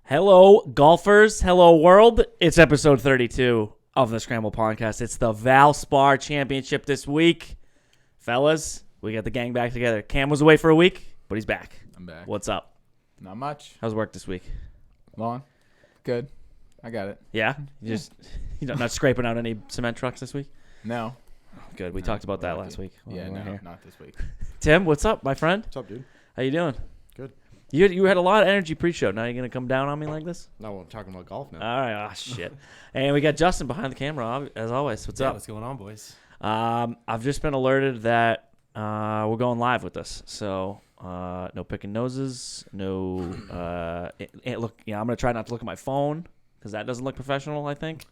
Hello, golfers. Hello, world. It's episode 32 of the Scramble podcast. It's the Valspar Championship this week. Fellas, we got the gang back together. Cam was away for a week, but he's back. I'm back. What's up? Not much. How's work this week? Long. Good. I got it. Yeah? You're not scraping out any cement trucks this week? No. Good. We talked about that last week. Yeah, not this week. Tim, what's up, my friend? What's up, dude? How you doing? Good. You had a lot of energy pre-show. Now you're going to come down on me like this? No, I'm talking about golf now. All right. Oh, shit. And we got Justin behind the camera, as always. What's up? What's going on, boys? I've just been alerted that we're going live with this. So no picking noses. No. Look, I'm going to try not to look at my phone because that doesn't look professional, I think.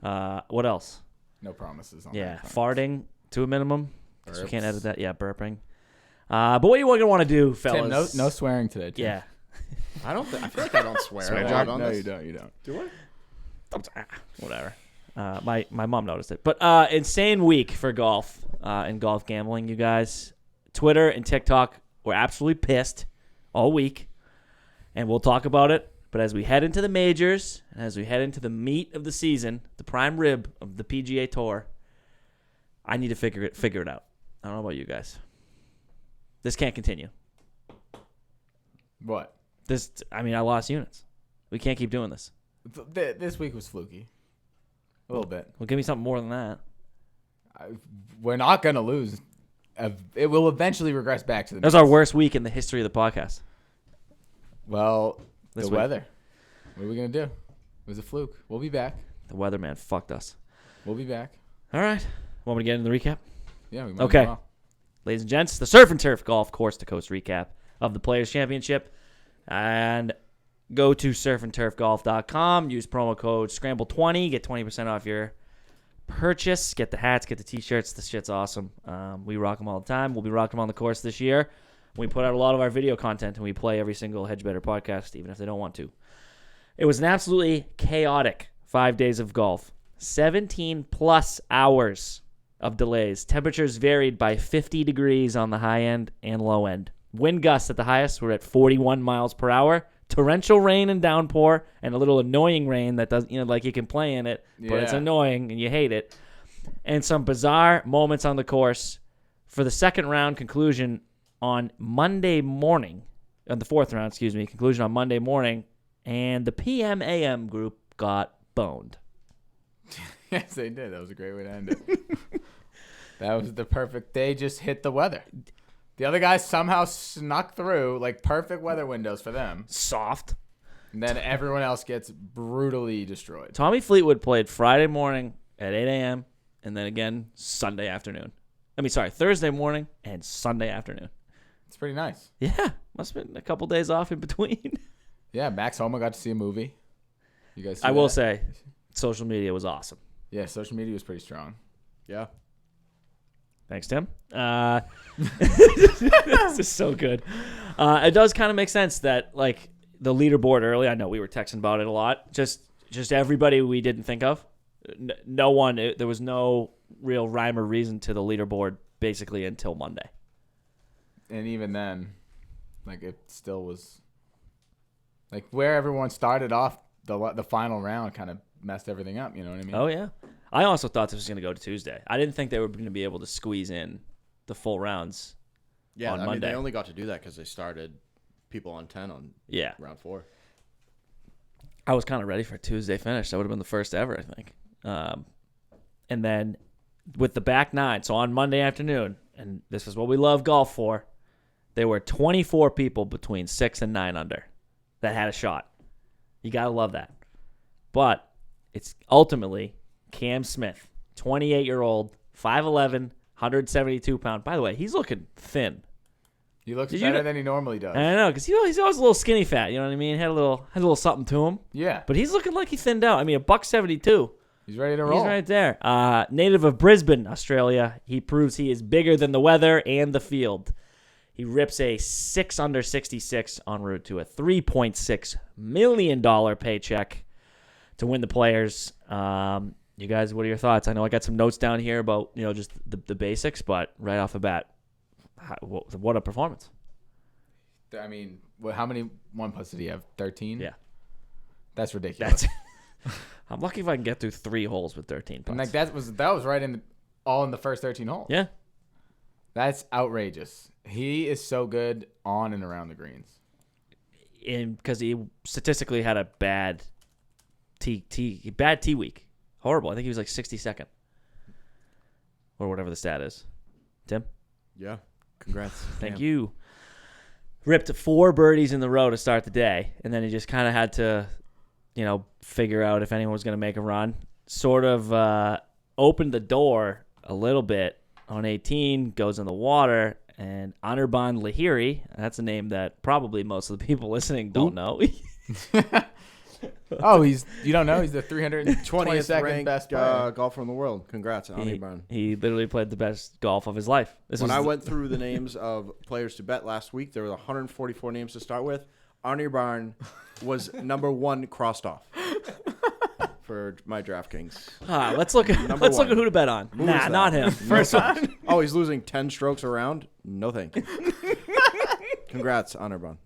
What else? No promises on Yeah, that front. farting to a minimum. Because we can't Burps. edit that. Yeah, burping. But what are you going to want to do, fellas? Tim, no swearing today, Tim. Yeah. I feel like I don't swear Swear a jar? lot on No, this. you don't. You don't. Do I? Whatever. My mom noticed it. But insane week for golf and golf gambling, you guys. Twitter and TikTok were absolutely pissed all week. And we'll talk about it. But as we head into the majors, and as we head into the meat of the season, the prime rib of the PGA Tour, I need to figure it out. I don't know about you guys. This can't continue. What? I lost units. We can't keep doing this. This week was fluky. A little bit. Well, give me something more than that. We're not going to lose. It will eventually regress back to the That was our worst week in the history of the podcast. Well, This the week. weather. What are we going to do? It was a fluke. We'll be back. The weatherman fucked us. We'll be back. All right. Want me to get into the recap? Yeah, we might Okay. as well. Ladies and gents, the Surf and Turf Golf Coast to Coast recap of the Players Championship. And go to surfandturfgolf.com. Use promo code Scramble20. Get 20% off your purchase. Get the hats. Get the T-shirts. This shit's awesome. We rock them all the time. We'll be rocking them on the course this year. We put out a lot of our video content, and we play every single Hedge Better podcast, even if they don't want to. It was an absolutely chaotic 5 days of golf. 17-plus hours of delays. Temperatures varied by 50 degrees on the high end and low end. Wind gusts at the highest were at 41 miles per hour. Torrential rain and downpour, and a little annoying rain that does, like you can play in it, but it's Yeah. annoying and you hate it. And some bizarre moments on the course for the second round conclusion on Monday morning, the fourth round, conclusion on Monday morning, and the PM AM group got boned. Yes, they did. That was a great way to end it. That was the perfect. They just hit the weather. The other guys somehow snuck through, like perfect weather windows for them. Soft. And then everyone else gets brutally destroyed. Tommy Fleetwood played Friday morning at 8 a.m. and then again Thursday morning and Sunday afternoon. It's pretty nice. Yeah, must have been a couple days off in between. Yeah, Max Homa got to see a movie. You guys see I will that? say, social media was awesome. Yeah, social media was pretty strong. Yeah. Thanks, Tim. This is so good. It does kind of make sense that, like, the leaderboard early, I know we were texting about it a lot, just everybody we didn't think of. No one, there was no real rhyme or reason to the leaderboard basically until Monday. And even then, like, it still was, like, where everyone started off the final round kind of messed everything up, you know what I mean? Oh, yeah. I also thought this was going to go to Tuesday. I didn't think they were going to be able to squeeze in the full rounds Yeah, on I mean, Monday. they only got to do that because they started people on 10 on Yeah. round 4. I was kind of ready for a Tuesday finish. That would have been the first ever, I think. And then with the back nine, so on Monday afternoon, and this is what we love golf for, there were 24 people between 6 and 9 under that had a shot. You got to love that. But it's ultimately Cam Smith, 28-year-old, 5'11", 172-pound. By the way, he's looking thin. He looks Did you better know- than he normally does. I know, because he's always a little skinny fat. You know what I mean? Had a little something to him. Yeah, But he's looking like he thinned out. I mean, $172. he's ready to roll. He's right there. Native of Brisbane, Australia. He proves he is bigger than the weather and the field. He rips a 6 under 66 en route to a $3.6 million paycheck to win the Players. You guys, what are your thoughts? I know I got some notes down here about just the basics, but right off the bat, what a performance. I mean, how many 1+ did he have? 13? Yeah. That's ridiculous. I'm lucky if I can get through 3 holes with 13 putts. And like that was right all in the first 13 holes. Yeah. That's outrageous. He is so good on and around the greens. Because he statistically had a bad tee week. Horrible. I think he was like 62nd. Or whatever the stat is. Tim? Yeah. Congrats. Thank you. Ripped 4 birdies in the row to start the day, and then he just kind of had to, figure out if anyone was going to make a run. Sort of opened the door a little bit on 18, goes in the water, and Arnie Barne Lahiri, that's a name that probably most of the people listening don't know. Oh, you don't know? He's the 322nd ranked best player. golfer in the world. Congrats, Arnie Barne. He literally played the best golf of his life. When I went through the names of players to bet last week, there were 144 names to start with. Arnie Barne was number 1 crossed off for my DraftKings. Let's look at who to bet on. Not him. First one. Oh, he's losing 10 strokes around? No thank you. Congrats, Arnie Barne.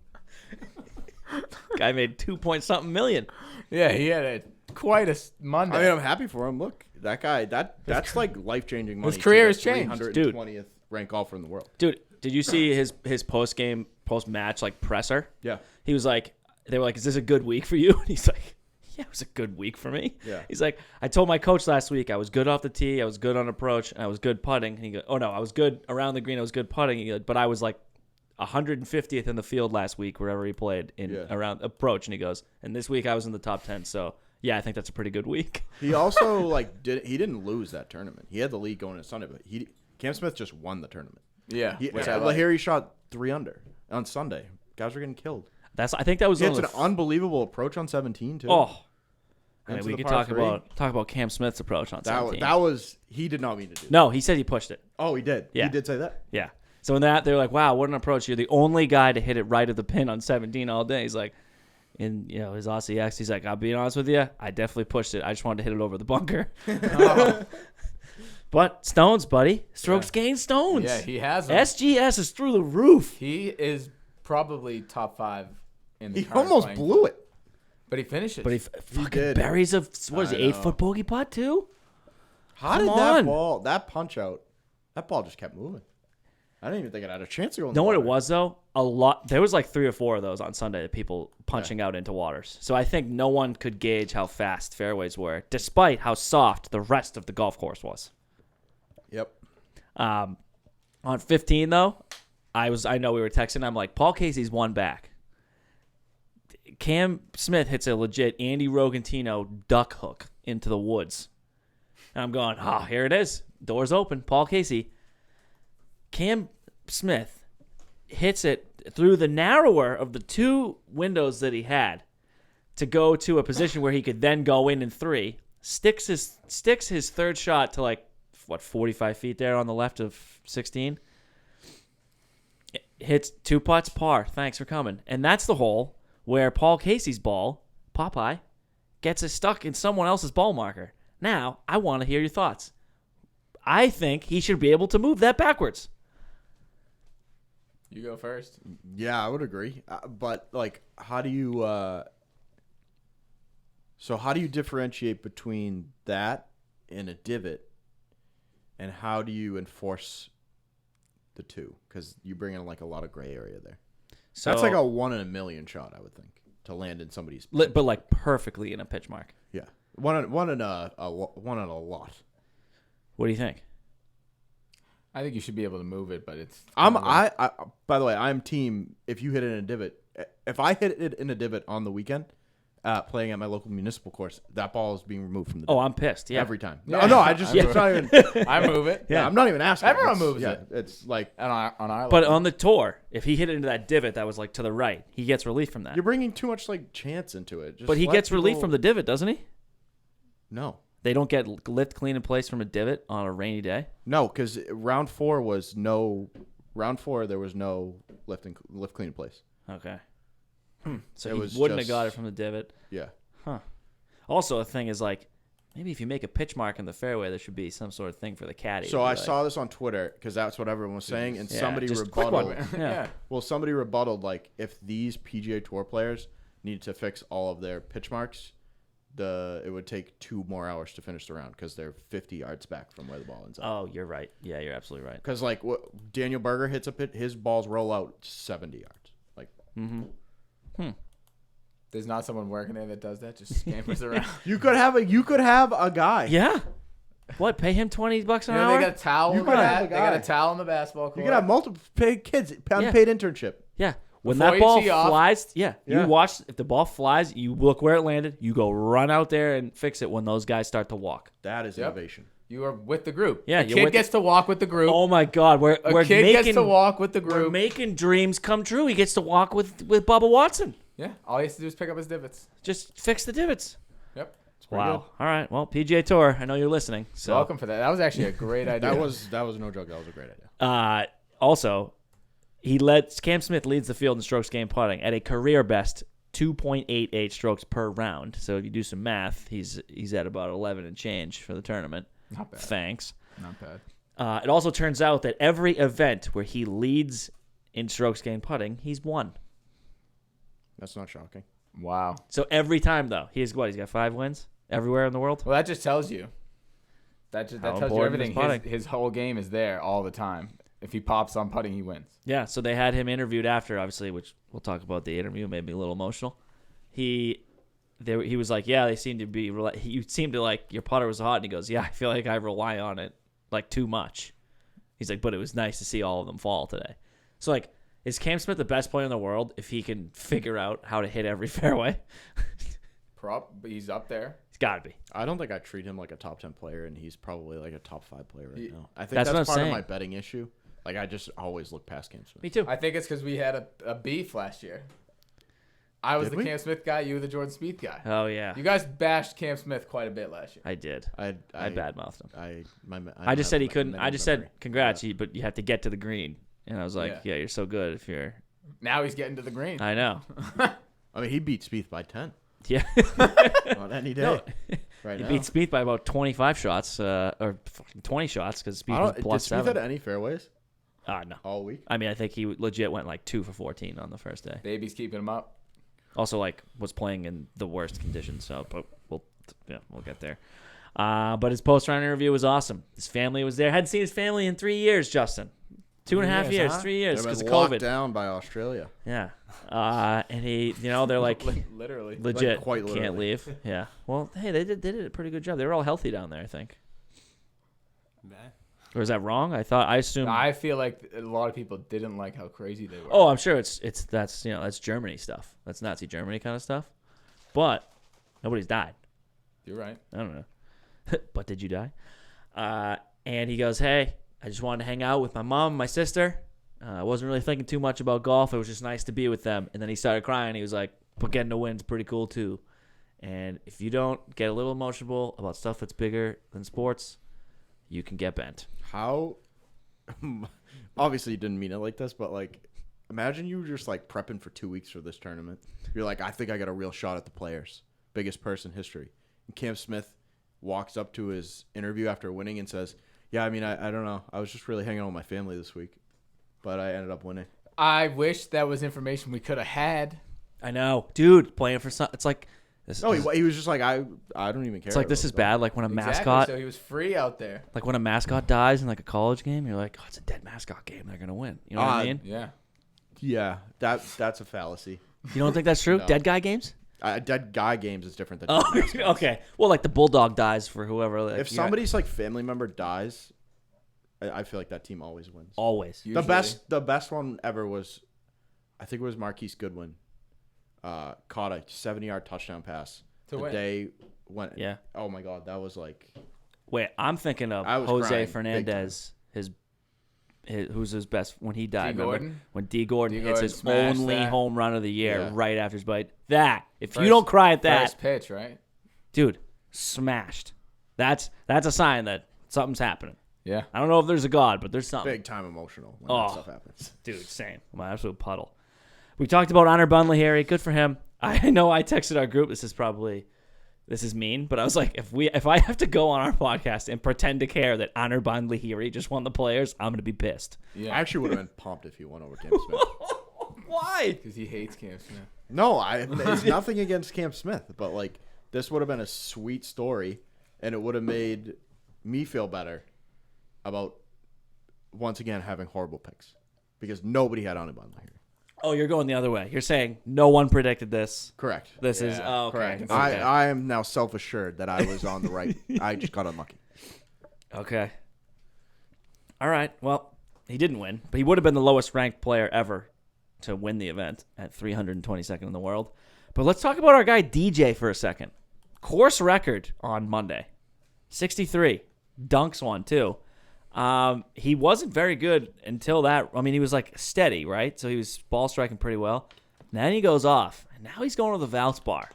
Guy made 2-point-something million. Yeah, he had quite a Monday. I mean, I'm happy for him. Look, that guy, that's like life-changing money. His career has changed. 320th ranked golfer in the world. Dude, did you see his post-match like presser? Yeah. He was like, they were like, is this a good week for you? And he's like, yeah, it was a good week for me. Yeah. He's like, I told my coach last week I was good off the tee, I was good on approach, and I was good putting. And he goes, oh no, I was good around the green, I was good putting. He goes, but I was like 150th in the field last week wherever he played around approach. And he goes, and this week I was in the top 10. So yeah, I think that's a pretty good week. He also he didn't lose that tournament. He had the lead going to Sunday, but Cam Smith just won the tournament. Yeah. Lahiri shot 3 under on Sunday. Guys were getting killed. I think that was It's an unbelievable approach on 17 too. Oh, I mean, Into we the could par talk about Cam Smith's approach on 17. That was he did not mean to do. No, he said he pushed it. Oh, he did. Yeah. He did say that. Yeah. So in that, they're like, wow, what an approach. You're the only guy to hit it right at the pin on 17 all day. He's like, in his Aussie X, he's like, I'll be honest with you, I definitely pushed it. I just wanted to hit it over the bunker. But Stones, buddy. Strokes gained Stones. Yeah, he has them. SGS is through the roof. He is probably top 5 in the He current almost playing blew field. it. But he finishes. But he fucking did. buries a, what is it, I know. 8-foot bogey putt too? How Come did on. that punch out, that ball just kept moving. I didn't even think it had a chance to go in Know the what it water. was though? There was like 3 or 4 of those on Sunday that people punching out into waters. So I think no one could gauge how fast fairways were, despite how soft the rest of the golf course was. Yep. On 15 though, I know we were texting. I'm like, Paul Casey's one back. Cam Smith hits a legit Andy Rogantino duck hook into the woods. And I'm going, here it is. Doors open. Paul Casey. Cam Smith hits it through the narrower of the 2 windows that he had to go to a position where he could then go in 3. Sticks his third shot to 45 feet there on the left of 16. Hits 2 putts, par. Thanks for coming. And that's the hole where Paul Casey's ball, Popeye, gets it stuck in someone else's ball marker. Now, I want to hear your thoughts. I think he should be able to move that backwards. You go first. Yeah, I would agree. But how do you? So how do you differentiate between that and a divot, and how do you enforce the two? Because you bring in a lot of gray area there. So That's like a 1 in a million shot, I would think, to land in somebody's. but perfectly in a pitch mark. Yeah, one in a lot. What do you think? I think you should be able to move it, but it's. I by the way, I'm team. If you hit it in a divot, if I hit it in a divot on the weekend, playing at my local municipal course, that ball is being removed from the divot. Oh, I'm pissed. Yeah. Every time. Yeah. No, I just it's not even. I move it. Yeah, I'm not even asking. Everyone moves it. It's like On our But level. on the tour, if he hit it into that divot that was to the right, he gets relief from that. you're bringing too much chance into it. Just But he let gets relief people- from the divot, doesn't he? No, They don't get lift clean in place from a divot on a rainy day. no, because round 4 was no. Round 4 there was no lift clean in place. Okay. So It he was wouldn't have got it just- from the divot. Yeah. Huh. Also, the thing is maybe if you make a pitch mark in the fairway, there should be some sort of thing for the caddy. So to be I like- saw this on Twitter because that's what everyone was saying, and Yeah, somebody just a quick one. rebutted. Yeah. yeah. Well, somebody rebutted if these PGA Tour players needed to fix all of their pitch marks, it would take 2 more hours to finish the round because they're 50 yards back from where the ball ends up. Oh, you're right. Yeah, you're absolutely right. Because like Daniel Berger hits a pit, his balls roll out 70 yards. Like, There's not someone working there that does that. Just scampers around. you could have a guy. Yeah. What? Pay him $20 an You know, hour? they got a towel. You in could the have a they got a guy. towel in the basketball court. You could have multiple paid kids, unpaid internship. Yeah. When Before that you ball tee off- flies, Yeah. you watch. If the ball flies, you look where it landed. You go run out there and fix it when those guys start to walk. That is innovation. You are with the group. Yeah, a you're kid with gets to walk with the group. Oh my God, we're kid making gets to walk with the we're group. making dreams come true. He gets to walk with Bubba Watson. Yeah, all he has to do is pick up his divots. Just fix the divots. Yep. Wow. good. All right. Well, PGA Tour. I know you're listening. So Welcome for that. That was actually a great idea. That was no joke. That was a great idea. Also, Cam Smith leads the field in strokes gained putting at a career best 2.88 strokes per round. So if you do some math, he's at about 11 and change for the tournament. Not bad. Thanks. Not bad. It also turns out that every event where he leads in strokes gained putting, he's won. That's not shocking. Wow. So every time though, he's got 5 wins everywhere in the world. Well, that just tells you. That How tells you important is everything. putting. His whole game is there all the time. If he pops on putting, he wins. Yeah, so they had him interviewed after, obviously, which we'll talk about the interview. Made me a little emotional. He was like, yeah, they seem to be. You seem to like your putter was hot, and he goes, yeah, I feel like I rely on it like too much. He's like, but it was nice to see all of them fall today. So like, is Cam Smith the best player in the world if he can figure out how to hit every fairway? But he's up there. He's got to be. I don't think I treat him like a top 10 player, and he's probably like a top 5 player right now. I think That's what I'm part saying. of my betting issue. Like, I just always look past Cam Smith. Me too. I think it's because we had a beef last year. I was Did the we? Cam Smith guy. You were the Jordan Spieth guy. Oh yeah, You guys bashed Cam Smith quite a bit last year. I did. I badmouthed him. I I just said he have couldn't. a I just memory. said congrats, but you have to get to the green. And I was like, yeah, you're so good if you're. Now he's getting to the green. I know. I mean, he beat Spieth by 10 Yeah. on any day. No. Right He now. beat Spieth by about 25 shots, or fucking 20 shots, because I Spieth don't, was did plus Spieth 7. have any fairways No. all week? I mean, I think he legit went like 2 for 14 on the first day. Baby's keeping him up. Also, like, was playing in the worst conditions, so but we'll get there. But his post-round interview was awesome. His family was there. Hadn't seen his family in 3 years, Justin. 2.5 years, huh? 3 years They've because been of locked COVID. down by Australia. Yeah. And he, they're like Literally. legit Like, quite can't literally. leave. Yeah. Well, hey, they did a pretty good job. They were all healthy down there, I think. Or is that wrong? I assumed. I feel like a lot of people didn't like how crazy they were. Oh, I'm sure that's Germany stuff. That's Nazi Germany kind of stuff. But nobody's died. You're right. I don't know. But did you die? And he goes, hey, I just wanted to hang out with my mom and my sister. I wasn't really thinking too much about golf. It was just nice to be with them. And then he started crying. He was like, but getting a win's pretty cool too. And if you don't get a little emotional about stuff that's bigger than sports, you can get bent. How? Obviously, you didn't mean it like this, but like, imagine you were just like prepping for 2 weeks for this tournament. You're like, I think I got a real shot at the Players, biggest purse in history. And Cam Smith walks up to his interview after winning and says, "Yeah, I mean, I don't know. I was just really hanging out with my family this week, but I ended up winning." I wish that was information we could have had. I know. Dude, playing for some. It's like. No, he was just like, I don't even care. It's like this is bad. Like when a Exactly, mascot. so he was free out there. Like when a mascot dies in like a college game, you're like, oh, it's a dead mascot game. They're gonna win. You know what I mean? Yeah. Yeah, that's a fallacy. You don't think that's true? No. Dead guy games? Dead guy games is different than Oh, dead mascots. okay. Well, like the bulldog dies for whoever. Like, If somebody's like family member dies, I feel like that team always wins. always. Usually. The best one ever was, I think it was Marquise Goodwin, caught a 70-yard touchdown pass To the win. day when. Yeah. Oh my God, that was like. Wait, I'm thinking of I was Jose crying big Fernandez. His who's his best when he died? D. Remember? Gordon? When D. Gordon D. hits Gordon his smashed only that. home run of the year Yeah. right after his bite. That if you First- don't cry at that, First pitch, right? dude, smashed. That's a sign that something's happening. Yeah. I don't know if there's a God, but there's something. Big time emotional when Oh. that stuff happens. Dude, same. My absolute puddle. We talked about Arnie Barne, Harry. Good for him. I know I texted our group. This is mean, but I was like, if I have to go on our podcast and pretend to care that Arnie Barne Lahiri just won the Players, I'm gonna be pissed. Yeah. I actually would have been pumped if he won over Cam Smith. Why? Because he hates Cam Smith. No, it's nothing against Cam Smith, but like this would have been a sweet story, and it would have made me feel better about once again having horrible picks because nobody had Arnie Barne here. Oh, you're going the other way. You're saying no one predicted this. Correct. This is Yeah, okay. Correct. Okay. I am now self-assured that I was on the right. I just got unlucky. Okay. All right. Well, he didn't win, but he would have been the lowest ranked player ever to win the event at 322nd in the world. But let's talk about our guy DJ for a second. Course record on Monday, 63. Dunks one too. He wasn't very good until that. I mean, he was like steady, right? So he was ball striking pretty well. And then he goes off, and now he's going to the Valspar,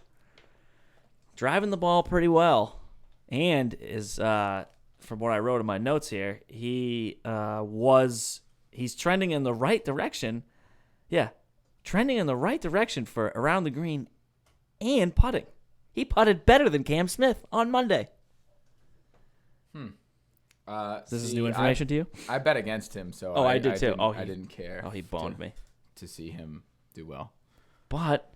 driving the ball pretty well, and is from what I wrote in my notes here, he's trending in the right direction. Yeah, trending in the right direction for around the green and putting. He putted better than Cam Smith on Monday. This is new information to you? I bet against him, so I did too. I didn't care. Oh, he boned me. To see him do well. But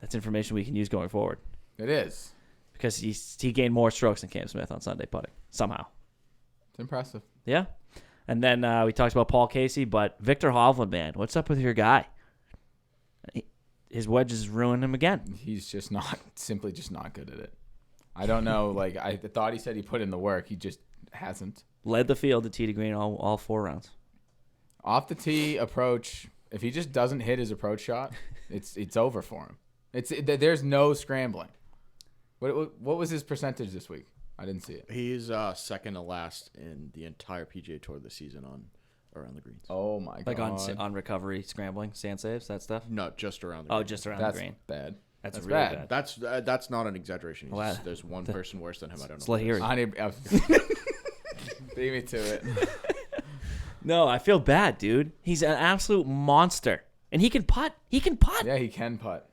that's information we can use going forward It is. because he gained more strokes than Cam Smith on Sunday putting somehow. It's impressive. Yeah. And then we talked about Paul Casey, but Victor Hovland, man, what's up with your guy? His wedges ruined him again. He's just simply not good at it. I don't know. Like I thought he said he put in the work. He just hasn't. Led the field to tee to green all 4 rounds. Off the tee approach. If he just doesn't hit his approach shot, it's over for him. There's no scrambling. What was his percentage this week? I didn't see it. He's second to last in the entire PGA Tour this season on around the greens. Oh my god! Like on recovery, scrambling, sand saves, that stuff. No, just around the Oh, green. just around That's the green. bad. That's really bad. bad. That's not an exaggeration. Well, There's one person worse than him. I don't It's know. Lahiri. Beat me to it. No, I feel bad, dude. He's an absolute monster, and he can putt. He can putt. Yeah, he can putt.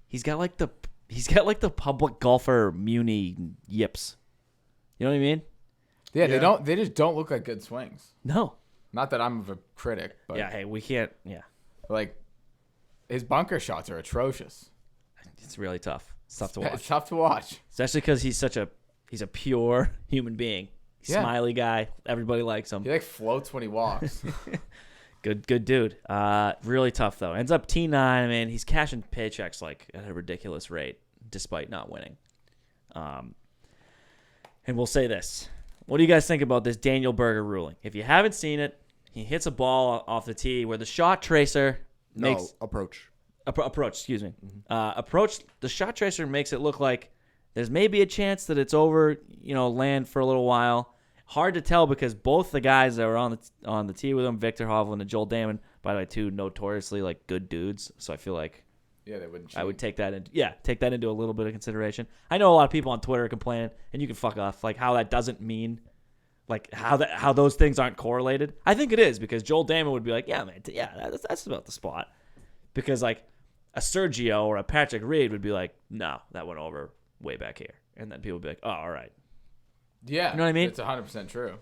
He's got like the public golfer Muni yips. You know what I mean? Yeah, Yeah. they just don't look like good swings. No. Not that I'm a critic, but Yeah. Hey, we can't. Yeah. like his bunker shots are atrocious. It's really tough. It's tough to watch, It's tough to watch. especially because he's a pure human being. Yeah. Smiley guy. Everybody likes him. He like floats when he walks. Good dude. Really tough though. Ends up T9. I mean, he's cashing paychecks like at a ridiculous rate, despite not winning. And we'll say this: what do you guys think about this Daniel Berger ruling? If you haven't seen it, he hits a ball off the tee where the shot tracer makes approach. approach. Excuse me. Approach. The shot tracer makes it look like there's maybe a chance that it's over. Land for a little while. Hard to tell because both the guys that were on the tee with him, Victor Hovland and Joel Damon, by the way, two notoriously like good dudes. So I feel like Yeah, they wouldn't cheat. I would take that into a little bit of consideration. I know a lot of people on Twitter are complaining, and you can fuck off, like how that doesn't mean, like how those things aren't correlated. I think it is because Joel Damon would be like, yeah, man, that's about the spot, because like a Sergio or a Patrick Reed would be like, no, that went over way back here, and then people would be like, oh, all right. Yeah. You know what I mean? It's 100% true.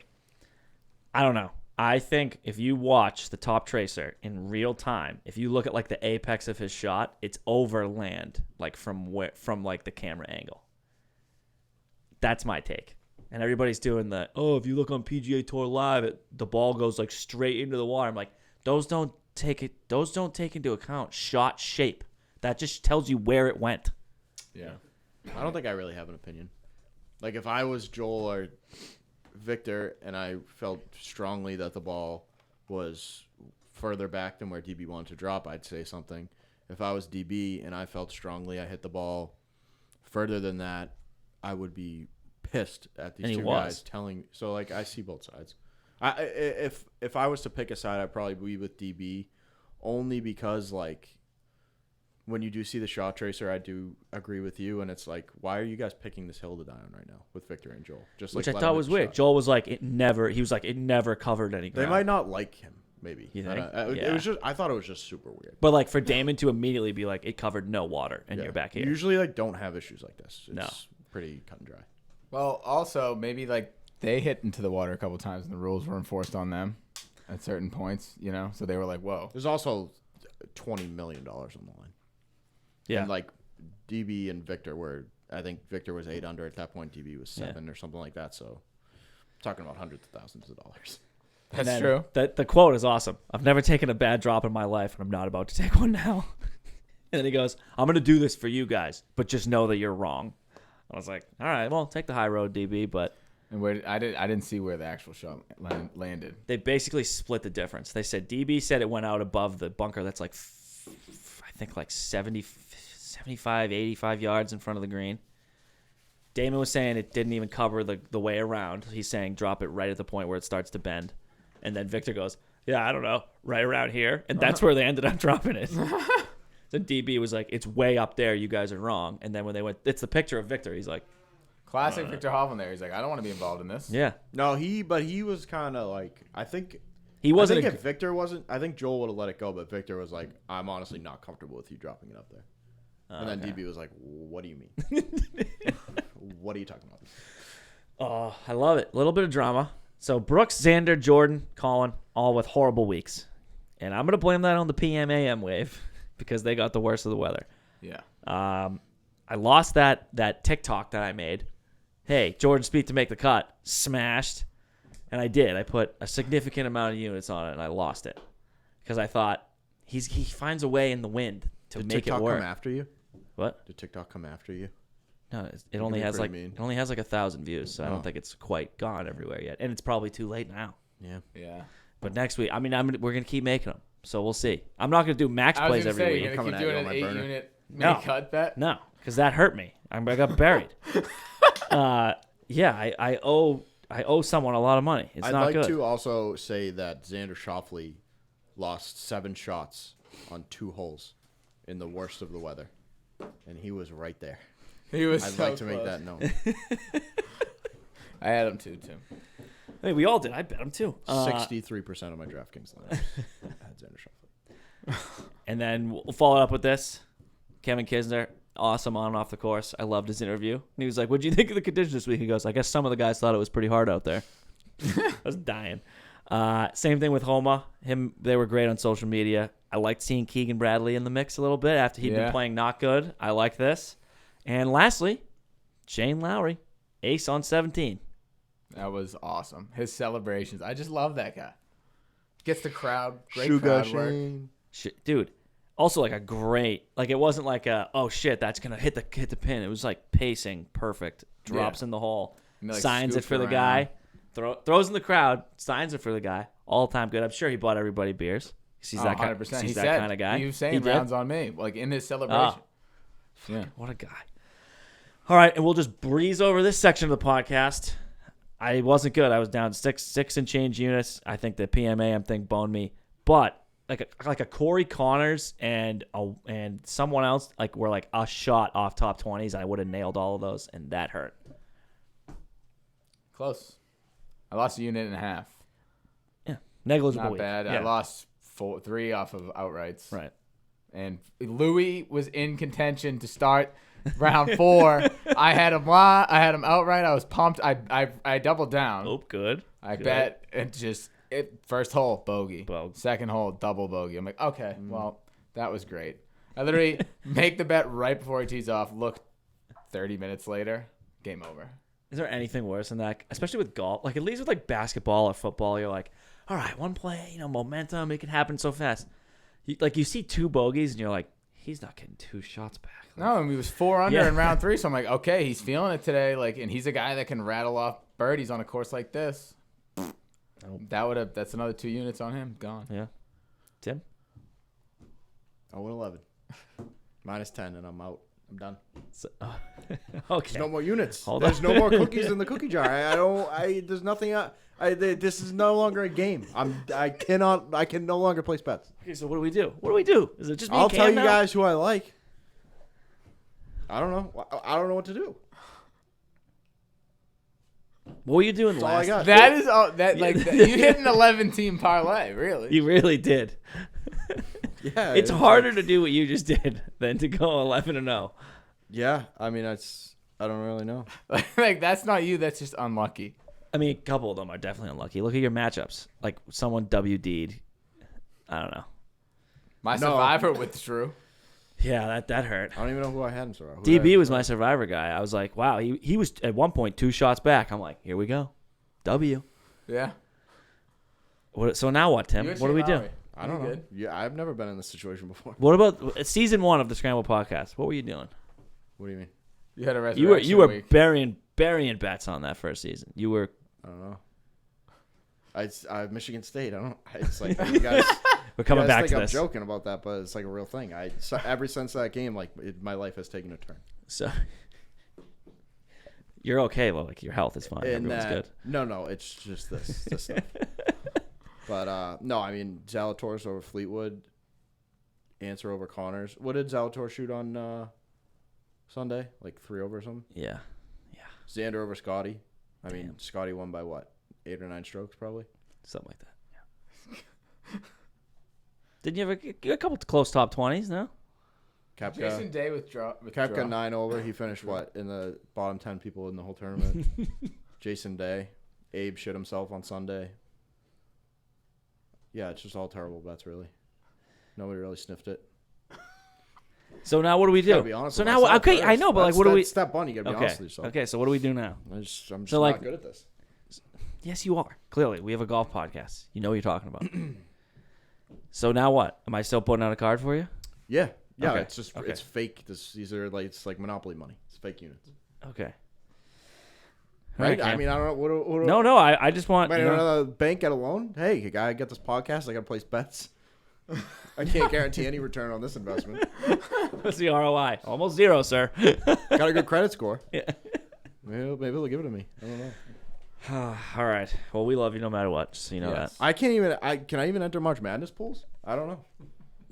I don't know. I think if you watch the top tracer in real time, if you look at like the apex of his shot, it's over land, like from like the camera angle. That's my take. And everybody's doing if you look on PGA Tour Live, the ball goes like straight into the water. I'm like, those don't take into account shot shape. That just tells you where it went. Yeah. I don't think I really have an opinion. Like if I was Joel or Victor and I felt strongly that the ball was further back than where DB wanted to drop, I'd say something. If I was DB and I felt strongly I hit the ball further than that, I would be pissed at these two guys telling. So like I see both sides. If I was to pick a side, I'd probably be with DB, only because like when you do see the shot tracer, I do agree with you, and it's like, why are you guys picking this hill to die on right now with Victor and Joel? Just Which like I thought was weird. shot. Joel was like, it never covered any ground. They might not like him, maybe. You think? It was just. I thought it was just super weird. But like for Damon to immediately be like, it covered no water and you're back here. You usually like don't have issues like this. It's No. pretty cut and dry. Well, also maybe like they hit into the water a couple times and the rules were enforced on them at certain points, so they were like, whoa. There's also $20 million on the line. Yeah. And like DB and Victor were, I think Victor was 8 under at that point. DB was 7 or something like that. So talking about hundreds of thousands of dollars. That's true. The quote is awesome. I've never taken a bad drop in my life, and I'm not about to take one now. And then he goes, I'm going to do this for you guys, but just know that you're wrong. I was like, all right, well, take the high road, DB, but... And where I didn't see where the actual shot landed. They basically split the difference. They said DB said it went out above the bunker that's like, I think like 75, 85 yards in front of the green. Damon was saying it didn't even cover the way around. He's saying drop it right at the point where it starts to bend. And then Victor goes, yeah, I don't know, right around here. And that's where they ended up dropping it. So DB was like, it's way up there. You guys are wrong. And then when they went, it's the picture of Victor. He's like, classic Victor Hovland there. He's like, I don't want to be involved in this. yeah. No, he was kind of like, I think if Victor wasn't, I think Joel would have let it go, but Victor was like, I'm honestly not comfortable with you dropping it up there. And then DB was like, what do you mean? What are you talking about? Oh, I love it. A little bit of drama. So Brooks, Xander, Jordan, Colin, all with horrible weeks. And I'm going to blame that on the PM/AM wave because they got the worst of the weather. Yeah. I lost that TikTok that I made. Hey, Jordan Spieth to make the cut. Smashed. And I did. I put a significant amount of units on it, and I lost it. Because I thought he finds a way in the wind to Did make TikTok it work. come after you? What? Did TikTok come after you? No, it only has like mean. it only has like 1,000 views, so I don't think it's quite gone everywhere yet. And it's probably too late now. Yeah. Yeah. But next week, I mean, we're gonna keep making them, so we'll see. I'm not gonna do max I was plays gonna every say, week. you're gonna Coming keep at you doing on an my burner. 8-unit No. mini cut bet? No, because that hurt me. I got buried. Yeah, I owe someone a lot of money. It's I'd not like good. to also say that Xander Schauffele lost 7 shots on 2 holes in the worst of the weather, and he was right there. He was I'd so like to make close. that known. I had him too. I mean, we all did. I bet him too. 63% of my DraftKings lineups had Xander Schauffele. And then we'll follow it up with this. Kevin Kisner, awesome on and off the course. I loved his interview. And he was like, what'd you think of the conditions this week? He goes, I guess some of the guys thought it was pretty hard out there. I was dying. Same thing with Homa. They were great on social media. I liked seeing Keegan Bradley in the mix a little bit after he'd been playing not good. I like this. And lastly, Shane Lowry, ace on 17. That was awesome. His celebrations. I just love that guy. Gets the crowd. Great Sugar crowd work. Shane. Dude, also like a great, like it wasn't like a, oh shit, that's going to hit the pin. It was like pacing perfect. Drops in the hole. And like signs it scoops for the around. guy. Throws in the crowd. Signs it for the guy. All time good. I'm sure he bought everybody beers. He's that kind, 100%. he's He that said, kind of guy. He was saying did? rounds on me, like in his celebration. Yeah. What a guy. All right, and we'll just breeze over this section of the podcast. I wasn't good. I was down six and change units. I think the PMAM thing boned me. But like a Corey Connors and someone else were like a shot off top 20s. I would have nailed all of those, and that hurt. Close. I lost a unit and a half. Yeah, negligible. Not bad. Yeah. I lost 3 off of outrights. Right. And Louis was in contention to start round 4. I had him outright. I was pumped. I doubled down. Oh, good. I Good. bet first hole bogey. Bogey. Second hole double bogey. I'm like, okay, well, that was great. I literally make the bet right before he tees off. Look, 30 minutes later, game over. Is there anything worse than that? Especially with golf. Like, at least with, like, basketball or football, you're like, all right, one play, momentum, it can happen so fast. You see 2 bogeys, and you're like, he's not getting 2 shots back. No, and he was 4 under Yeah. in round 3, so I'm like, okay, he's feeling it today. And he's a guy that can rattle off birdies on a course like this. That's another 2 units on him. Gone. Yeah. Tim? I went 11. Minus 10, and I'm out. I'm done. So, okay. There's no more units. Hold There's on. no more cookies in the cookie jar. There's nothing. This is no longer a game. I can no longer place bets. Okay, so what do we do? Is it just me I'll and Cam tell you now? guys who I like. I don't know. I don't know what to do. What were you doing That's all I last? got. That is all. You hit an 11-team parlay, really. You really did. Yeah. It's harder to do what you just did than to go 11-0. Yeah. I mean, I don't really know. That's not you. That's just unlucky. I mean, a couple of them are definitely unlucky. Look at your matchups. Like someone WD'd. I don't know. My No. survivor withdrew. Yeah, that hurt. I don't even know who I had in Survivor. Who did I DB have? was my survivor guy. I was like, wow, he was at one point 2 shots back. I'm like, here we go. W. Yeah. So now what, Tim? You What do we do? Lowry. I don't You know. good? Yeah, I've never been in this situation before. What about season 1 of the Scramble podcast? What were you doing? What do you mean? You had a resurrection You were week. burying bets on that first season. You were. I don't know. I Michigan State. I don't. It's like you guys. We're coming you guys back think to I'm this. joking about that, but it's like a real thing. Ever since that game, like my life has taken a turn. So you're okay, well, like your health is fine. And Everyone's good. No, it's just this stuff. But no, I mean Zalatoris over Fleetwood, Answer over Connors. What did Zalatoris shoot on Sunday? Like 3 over or something. Yeah. Xander over Scotty. I mean Damn. Scotty won by what? 8 or 9 strokes probably. Something like that. Yeah. Didn't you have a couple close top 20s? No. Jason Koepka. Day withdraw. Koepka 9 over. He finished what in the bottom 10 people in the whole tournament. Jason Day. Abe shit himself on Sunday. Yeah, it's just all terrible bets, really. Nobody really sniffed it. So now what do we do? Gotta be honest So with now, myself okay, first. I know, but like, That's- what do we? that's step one, you gotta be honest with yourself. Okay. So what do we do now? I'm just So, like- not good at this. Yes, you are. Clearly, we have a golf podcast. You know what you're talking about. So now what? Am I still putting out a card for you? Yeah. Okay. It's just Okay. it's fake. These are like it's like Monopoly money. It's fake units. Okay. Right? Cam. I mean, I don't know. What No. I just want. Wait, you know- another bank get a loan? Hey, you gotta get this podcast. I gotta place bets. I can't guarantee any return on this investment. What's the ROI? Almost 0, sir. Got a good credit score. Yeah. Maybe they'll give it to me. I don't know. All right. Well, we love you no matter what. Just so you know Yes. I can't even. Can I even enter March Madness pools? I don't know.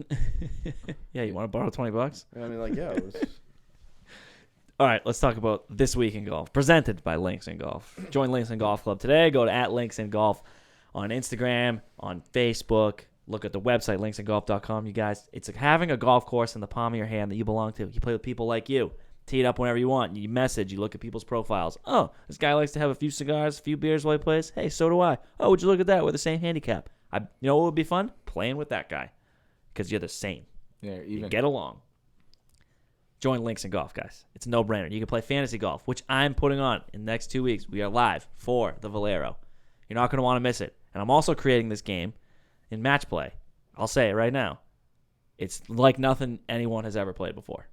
that. Yeah, you want to borrow $20? I mean, like, yeah. It was, All right, let's talk about this week in golf. Presented by LynksIn Golf. Join LynksIn Golf Club today. Go to @LynksIn Golf on Instagram, on Facebook. Look at the website, LynksInGolf.com. You guys, it's like having a golf course in the palm of your hand that you belong to. You play with people like you. Tee it up whenever you want. You message. You look at people's profiles. Oh, this guy likes to have a few cigars, a few beers while he plays. Hey, so do I. Oh, would you look at that? We're the same handicap. You know what would be fun? Playing with that guy. Because you're the same. Yeah, You even. get along. Join LynksIn Golf, guys. It's a no-brainer. You can play fantasy golf, which I'm putting on in the next 2 weeks. We are live for the Valero. You're not going to want to miss it. And I'm also creating this game in match play. I'll say it right now. It's like nothing anyone has ever played before.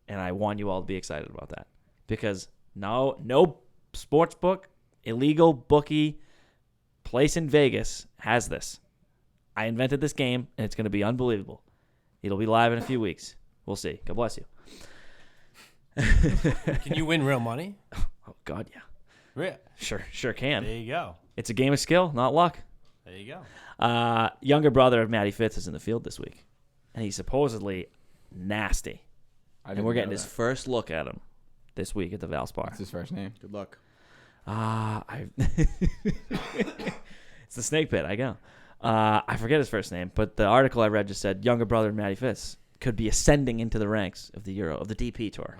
And I want you all to be excited about that. Because no sports book, illegal bookie, place in Vegas has this. I invented this game, and it's going to be unbelievable. It'll be live in a few weeks. We'll see. God bless you. Can you win real money? Oh, God, yeah. Real. Sure can. There you go. It's a game of skill, not luck. There you go. Younger brother of Matty Fitz is in the field this week, and he's supposedly nasty. I And didn't we're know getting his that. first look at him this week at the Valspar. What's his first name? good luck. It's the snake pit. I go. I forget his first name, but the article I read just said younger brother of Matty Fitz could be ascending into the ranks of the DP tour.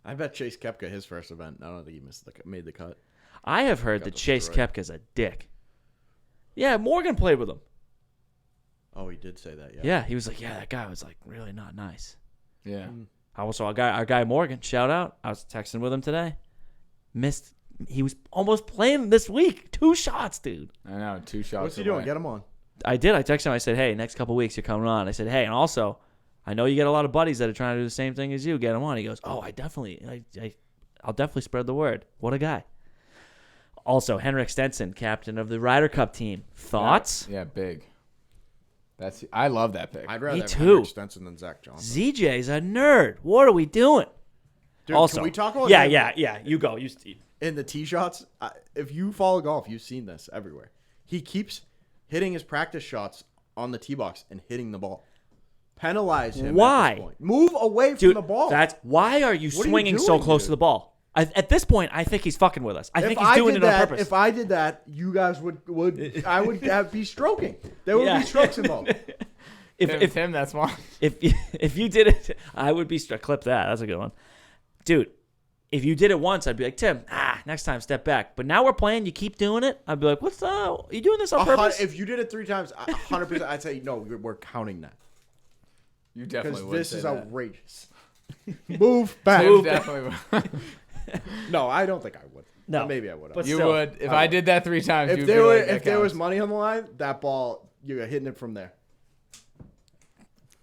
I bet Chase Koepka his first event. I don't think he made the cut. I have heard Got that the Chase steroid. Koepka's a dick. Yeah, Morgan played with him. Oh, he did say that. Yeah. Yeah, he was like, yeah, that guy was like really not nice. Yeah. Also, our guy Morgan, shout out. I was texting with him today. He was almost playing this week. 2 shots, dude. I know. 2 shots. What's he away. doing? Get him on. I did. I texted him. I said, hey, next couple weeks you're coming on. I said, hey, and also, I know you get a lot of buddies that are trying to do the same thing as you. Get him on. He goes, oh, I'll definitely spread the word. What a guy. Also, Henrik Stenson, captain of the Ryder Cup team. Thoughts? Yeah, big. I love that pick. I'd rather Me have too. Henrik Stenson than Zach Johnson. ZJ's a nerd. What are we doing? Dude, Also, can we talk about yeah, him? yeah. You go. In the tee shots, if you follow golf, you've seen this everywhere. He keeps hitting his practice shots on the tee box and hitting the ball. Penalize him. Why? At this point. Move away from Dude, the ball. why are you What are you swinging so doing, close dude? to the ball? At this point, I think he's fucking with us. I think he's doing it on purpose. If I did that, you guys would I would be stroking. There would Yeah. be strokes involved. if Tim, that's one. if you did it, I would be clip that. That's a good one, dude. If you did it once, I'd be like, Tim, next time step back. But now we're playing. You keep doing it. I'd be like, what's the? Are you doing this on purpose? If you did it 3 times, 100%, I'd say no. We're counting that. You definitely Because would this say is that. outrageous. Move back. You definitely would. No, I don't think I would. No. But maybe I would. But You still, would. If I I would. did that 3 times, If you'd there be were, like, that if there was counts. money on the line, that ball you're hitting it from there.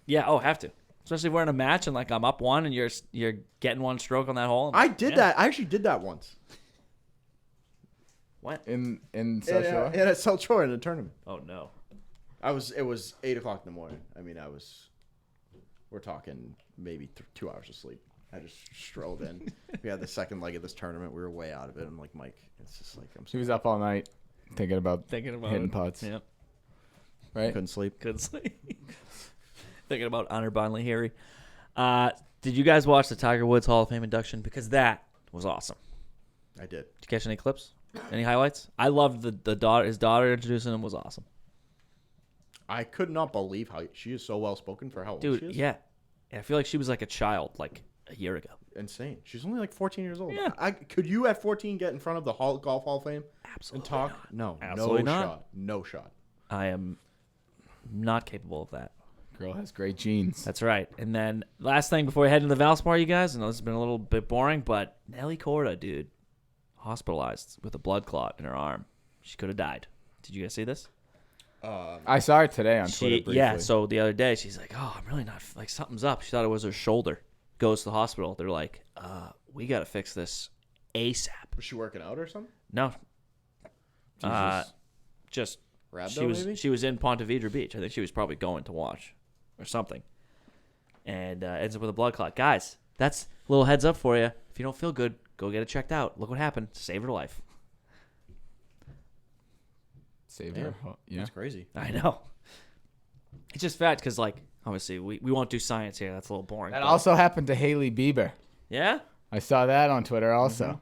Yeah. Oh, have to. Especially if we're in a match and like I'm up one and you're getting one stroke on that hole. I did that. I actually did that once. What? in And South Shore. at South Shore in a tournament. Oh no. It was 8:00 in the morning. I mean, we're talking maybe 2 hours of sleep. I just strolled in. We had the second leg of this tournament. We were way out of it. I'm like, Mike, it's just like He was up all night thinking about Thinking about hitting it. putts. Yep. Right? couldn't sleep. Good sleep. Thinking about Arnie Barne Harry. Did you guys watch the Tiger Woods Hall of Fame induction? Because that was awesome. I did. Did you catch any clips? Any highlights? I loved the daughter. His daughter introducing him was awesome. I could not believe how she is so well spoken for how old Dude, she is. yeah. I feel like she was like a child like a year ago. Insane. She's only like 14 years old. Yeah. Could you at 14 get in front of the Golf Hall of Fame Absolutely and talk? not. No. Absolutely no not. shot. No shot. I am not capable of that. Girl has great genes. That's right. And then last thing before we head into the Valspar, you guys, I know this has been a little bit boring, but Nelly Corda, dude, hospitalized with a blood clot in her arm. She could have died. Did you guys see this? I saw it today on Twitter briefly. Yeah, so the other day she's like, oh, I'm really not, like something's up. She thought it was her shoulder. Goes to the hospital. They're like, we got to fix this ASAP. Was she working out or something? No. Just Rhabdo, she was in Ponte Vedra Beach. I think she was probably going to watch or something. And ends up with a blood clot. Guys, that's a little heads up for you. If you don't feel good, go get it checked out. Look what happened. Saved her life. Saved Yeah. her. Yeah. That's crazy. I know. It's just fact because, like, obviously, we won't do science here. That's a little boring. That but- also happened to Haley Bieber. Yeah? I saw that on Twitter also. Mm-hmm.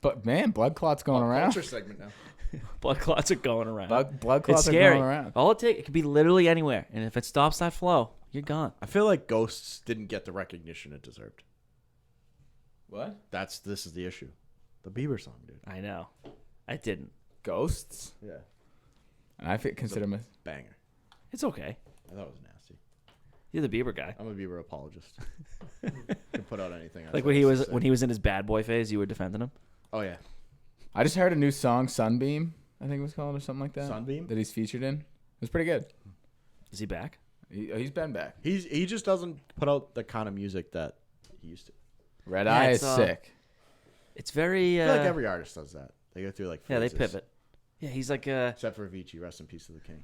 But man, blood clots going around. Culture segment now. Blood clots are going around. Blood It's clots are scary. going around. All it takes, it could be literally anywhere. And if it stops that flow, you're gone. I feel like Ghosts didn't get the recognition it deserved. What? This is the issue. The Bieber song, dude. I know. I didn't. Ghosts? Yeah. And I consider him a Banger. It's okay. I thought it was nasty. You're the Bieber guy. I'm a Bieber apologist. Can put out anything. Like when he was in his bad boy phase, you were defending him. Oh yeah. I just heard a new song, Sunbeam, I think it was called, or something like that. Sunbeam? That he's featured in. It was pretty good. Is he back? He's been back. He just doesn't put out the kind of music that he used to. Red Yeah, Eye it's, is sick. It's very. I feel like every artist does that. They go through like yeah, they phases. pivot. Yeah, he's like Except for Avicii, rest in peace to the king.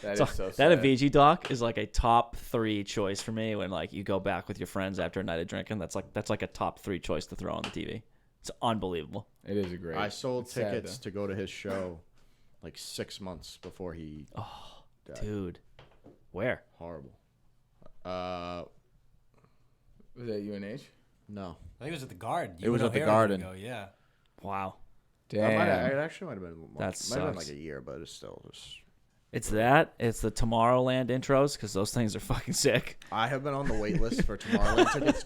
That so is so that sad. Avicii doc is like a top 3 choice for me when like you go back with your friends after a night of drinking. That's like a top 3 choice to throw on the TV. It's unbelievable. It is a great. I sold it's sad, tickets to go to his show like 6 months before he died. Dude, where? Horrible. Was that UNH? No. I think it was at the Garden. It was You at the know, Harry Garden. ago, yeah. Wow. Damn. It actually might have been. That Might have been sucks. like a year, but it's still just. It's that. It's the Tomorrowland intros because those things are fucking sick. I have been on the wait list for Tomorrowland tickets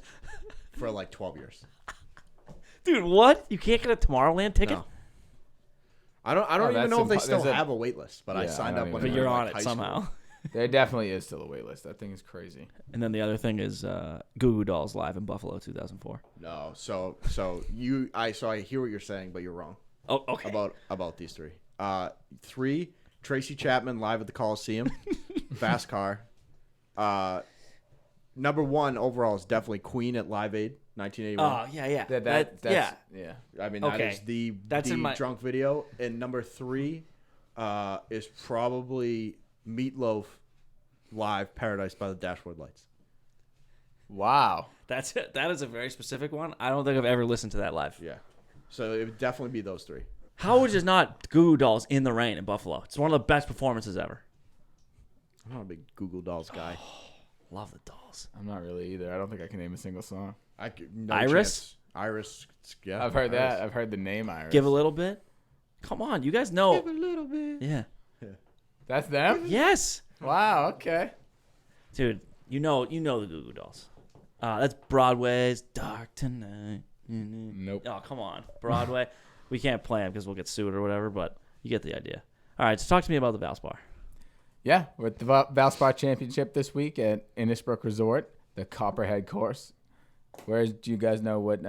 for like 12 years. Dude, what? You can't get a Tomorrowland ticket? No. I don't Oh, even that's know if they still there's a- have a wait list, but I Yeah, signed I up don't when But even we you're were in, on like, it high somehow. school. There definitely is still a wait list. That thing is crazy. And then the other thing is Goo Goo Dolls live in Buffalo 2004. No, so I hear what you're saying, but you're wrong Oh, okay. about these three. 3, Tracy Chapman live at the Coliseum, Fast Car. Number 1 overall is definitely Queen at Live Aid, 1981. Oh, yeah. That's, yeah. I mean, Okay. that is That's the in my- drunk video. And number 3 is probably Meatloaf live Paradise by the Dashboard Lights. Wow. That's it. That is a very specific one. I don't think I've ever listened to that live. Yeah. So it would definitely be those 3. How is it not Goo Goo Dolls in the rain in Buffalo? It's one of the best performances ever. I'm not a big Google Dolls guy. Love the dolls. I'm not really either. I don't think I can name a single song. No Iris? chance. Iris. Yeah. I've heard Iris. that. I've heard the name Iris. Give a little bit. Come on, you guys know. Give a little bit. Yeah. That's them? Yes, Wow, okay. dude. You know the Goo Goo Dolls. That's Broadway's Dark Tonight. Nope. Oh, come on, Broadway. We can't play them because we'll get sued or whatever. But you get the idea. All right, so talk to me about the Valspar. Yeah, we're at the Valspar Championship this week at Innisbrook Resort, the Copperhead course. Where do you guys know what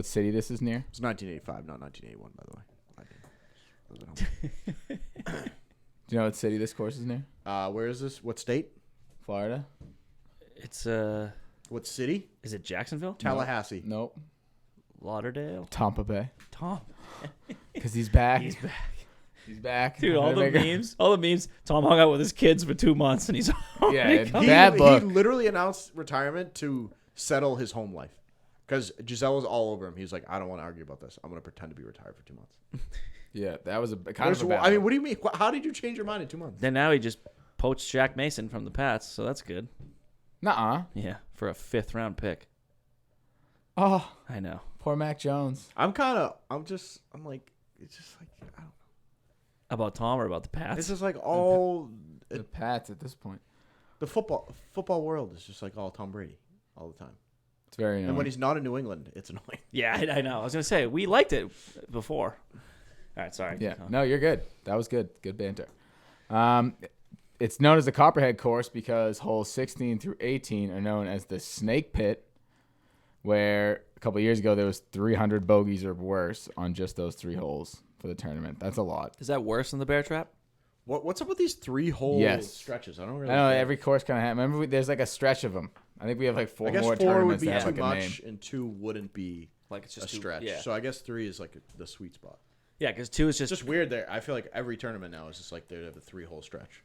city this is near? It's 1985, not 1981, by the way. Do you know what city this course is near? Where is this? What state? Florida? It's What city? is it Jacksonville? Tallahassee. Nope. Lauderdale. Tampa Bay. Tom. Because he's back. He's back. He's back. Dude, all the memes. Tom hung out with his kids for 2 months, and he's Yeah, coming. bad He look. literally announced retirement to settle his home life. Because Giselle was all over him. He was like, I don't want to argue about this. I'm going to pretend to be retired for 2 months. Yeah, that was a kind of a bad I mean, look. what do you mean? How did you change your mind in 2 months? Then now he just poached Shaq Mason from the Pats, so that's good. Nuh-uh. Yeah, for a 5th round pick. Oh, I know. poor Mac Jones. I'm like, it's just like, I don't know. About Tom or about the Pats? It's just like all The Pats at this point. the football world is just like all Tom Brady all the time. It's very annoying. And when he's not in New England, it's annoying. Yeah, I know. I was gonna say we liked it before. All right, sorry. Yeah, no, you're good. That was good. Good banter. It's known as the Copperhead course because holes 16 through 18 are known as the Snake Pit, where a couple of years ago there was 300 bogeys or worse on just those 3 holes for the tournament. That's a lot. Is that worse than the Bear Trap? What's up with these 3-hole Yes. stretches? I don't really. I know get it. every course kind of has. Remember, there's like a stretch of them. I think we have like 4 I guess more 4 would tournaments be that have too like a name. much, and 2 wouldn't be Like it's a just stretch. Yeah, So I guess 3 is like the sweet spot. yeah, because 2 is It's just just weird there. I feel like every tournament now is just like they have a 3-hole stretch.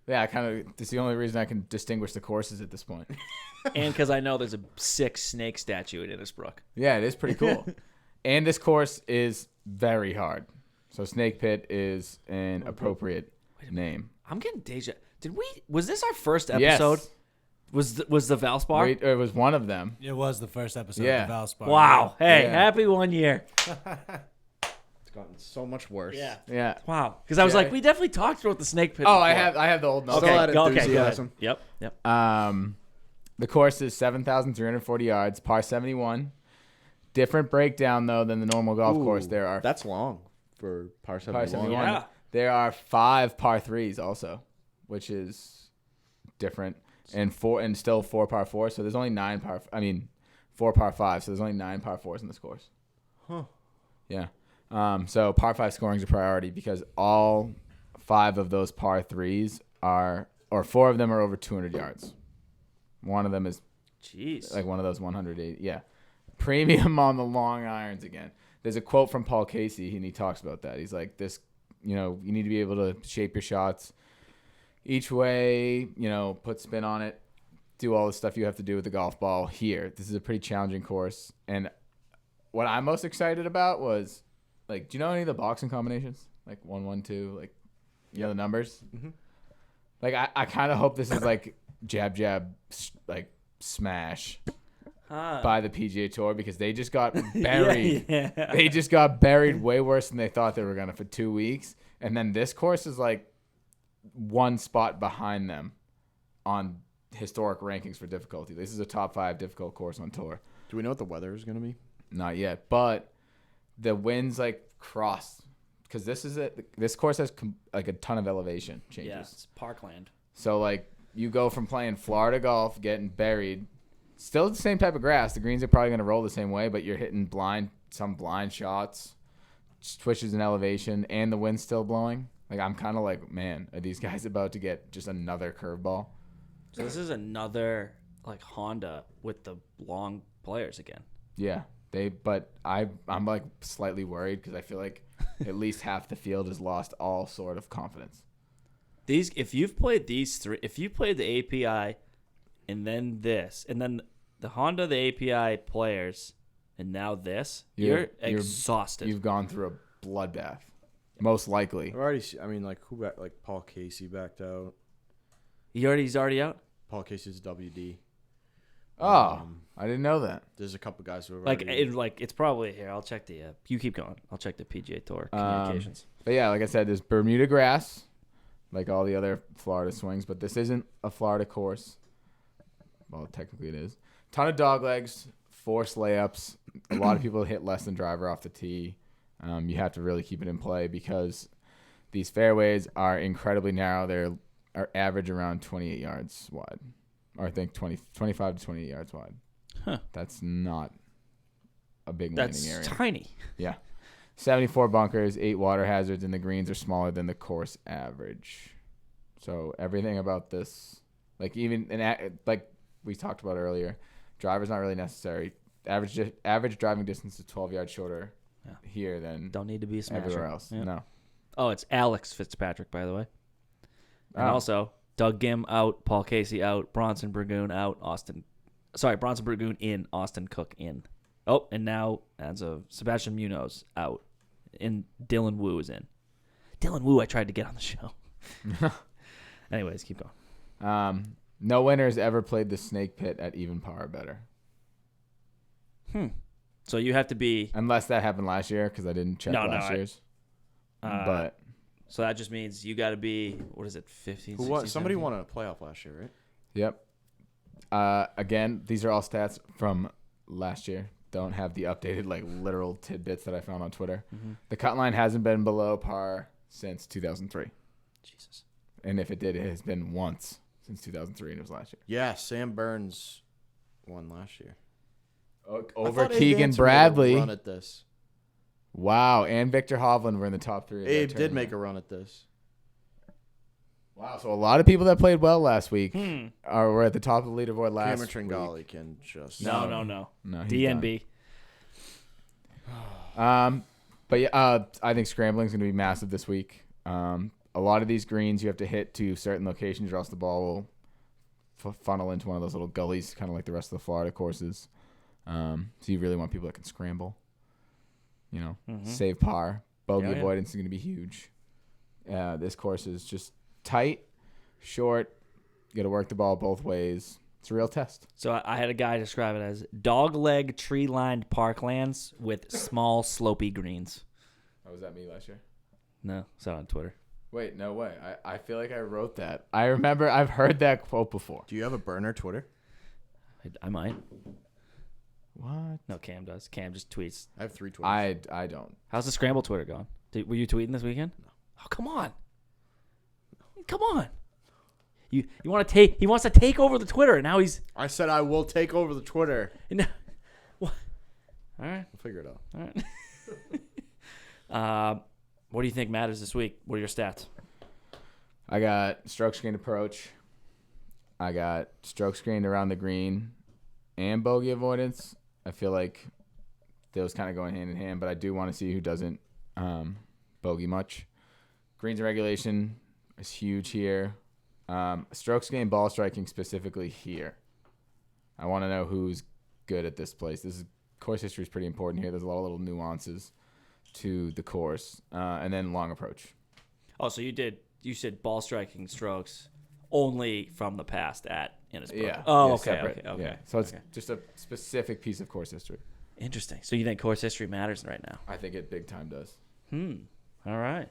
Yeah, I kind of. It's the only reason I can distinguish the courses at this point. and because I know there's a 6 snake statue in Innisbrook. Yeah, it is pretty cool. And this course is very hard. So Snake Pit is an appropriate name. I'm getting deja. Was this our first episode? Yes. Was the Valspar? Wait, it was one of them. It was the first episode Yeah. of Valspar. Wow. Hey, Yeah. happy 1 year. It's gotten so much worse. Yeah. Wow. Because I was Yeah. like, we definitely talked about the snake pit. Oh, before. I have the old notes. Still Okay, had go ahead. enthusiasm. Yep. Yep. The course is 7,340 yards, par 71. Different breakdown though than the normal golf course. There are That's long for par 71. par 71. Yeah. There are 5 par 3s also, which is different, and still 4 par 4s. So there's only 4 par 5s. So there's only 9 par 4s in this course. Huh. Yeah. So par 5 scoring is a priority because all 5 of those par 3s or 4 of them are over 200 yards. One of them is Jeez. like one of those 180. Yeah. Premium on the long irons again. There's a quote from Paul Casey, and he talks about that. He's like, you need to be able to shape your shots each way, put spin on it, do all the stuff you have to do with the golf ball here. This is a pretty challenging course. And what I'm most excited about was, like, do you know any of the boxing combinations? Like 1-1-2, like, the numbers? Mm-hmm. Like, I kind of hope this is like jab, like smash by the PGA Tour because they just got buried. Yeah. They just got buried way worse than they thought they were going to for 2 weeks. And then this course is like one spot behind them on historic rankings for difficulty. This is a top 5 difficult course on tour. Do we know what the weather is going to be? Not yet, but the winds like cross because this course has like a ton of elevation changes. Yeah, it's parkland. So like you go from playing Florida golf, getting buried, still the same type of grass. The greens are probably going to roll the same way, but you're hitting some blind shots, switches in elevation, and the wind's still blowing. Like I'm kind of like, man, are these guys about to get just another curveball? So this is another like Honda with the long players again. Yeah, but I'm like slightly worried because I feel like at least half the field has lost all sort of confidence. If you've played these 3, if you played the API and then this, and then the Honda, the API players, and now this, you're exhausted. You've gone through a bloodbath, most likely. I've already. Who back? Like Paul Casey backed out. He's already out. Paul Casey's WD. Oh, I didn't know that. There's a couple guys who are Like already, it's probably here. I'll check the. You keep going. I'll check the PGA Tour communications. But yeah, like I said, there's Bermuda grass, like all the other Florida swings, but this isn't a Florida course. Well, technically it is. Ton of dog legs, forced layups. A lot of people hit less than driver off the tee. You have to really keep it in play because These fairways are incredibly narrow. They're average around 28 yards wide, or I think 25 to 28 yards wide. Huh. That's not a big That's landing area. tiny. Yeah. 74 bunkers, 8 water hazards, and the greens are smaller than the course average. So everything about this, like like we talked about earlier, driver's not really necessary. Average driving distance is 12 yards shorter here than Don't need to be a smasher. everywhere else. Yeah. No. Oh, it's Alex Fitzpatrick, by the way. And Oh. also, Doug Gim out, Paul Casey out, Bronson Burgoon out, Bronson Burgoon in, Austin Cook in. Oh, and now, as of Sebastian Munoz out, and Dylan Wu is in. Dylan Wu, I tried to get on the show. Anyways, keep going. No winner has ever played the snake pit at even par or better. So you have to be... Unless that happened last year, because I didn't check last year's. But So that just means you got to be, 15, 16, Somebody 17? won a playoff last year, right? Yep. Again, these are all stats from last year. Don't have the updated literal tidbits that I found on Twitter. Mm-hmm. The cut line hasn't been below par since 2003. Jesus. And if it did, it has been once since 2003, and it was last year. Yeah, Sam Burns won last year. Over I thought Abe Keegan Anson made a Bradley. Run at this. Wow, and Victor Hovland were in the top 3. Of Abe that did make tournament. a run at this. Wow, so a lot of people that played well last week were at the top of the leaderboard last Cameron week. Tringali can just... No. No, he's DNB. But yeah, I think scrambling's going to be massive this week. A lot of these greens you have to hit to certain locations, or else the ball will funnel into one of those little gullies, kind of like the rest of the Florida courses. So you really want people that can scramble. Save par. Bogey avoidance is going to be huge. This course is just tight, short. You got to work the ball both ways. It's a real test. So I had a guy describe it as dog-leg tree-lined parklands with small slopey greens. Oh, was that me last year? No, saw it on Twitter. Wait, no way. I feel like I wrote that. I remember I've heard that quote before. Do you have a burner Twitter? I might. What? No, Cam does. Cam just tweets. I have 3 Twitters. I don't. How's the Scramble Twitter going? Were you tweeting this weekend? No. Oh, come on. Come on. You want to take? He wants to take over the Twitter, and now he's. I said I will take over the Twitter. What? All right. We'll figure it out. All right. What do you think matters this week? What are your stats? I got stroke screen approach. I got stroke screen around the green and bogey avoidance. I feel like those kind of going hand in hand, but I do want to see who doesn't bogey much. Greens and regulation is huge here. Strokes gain, ball striking specifically here. I want to know who's good at this place. Course history is pretty important here. There's a lot of little nuances to the course, and then long approach. Oh, so you said ball striking strokes only from the past at Innisbrook. Yeah. Oh, Yeah, okay, separate. okay. Yeah. So it's just a specific piece of course history. Interesting. So you think course history matters right now? I think it big time does. All right.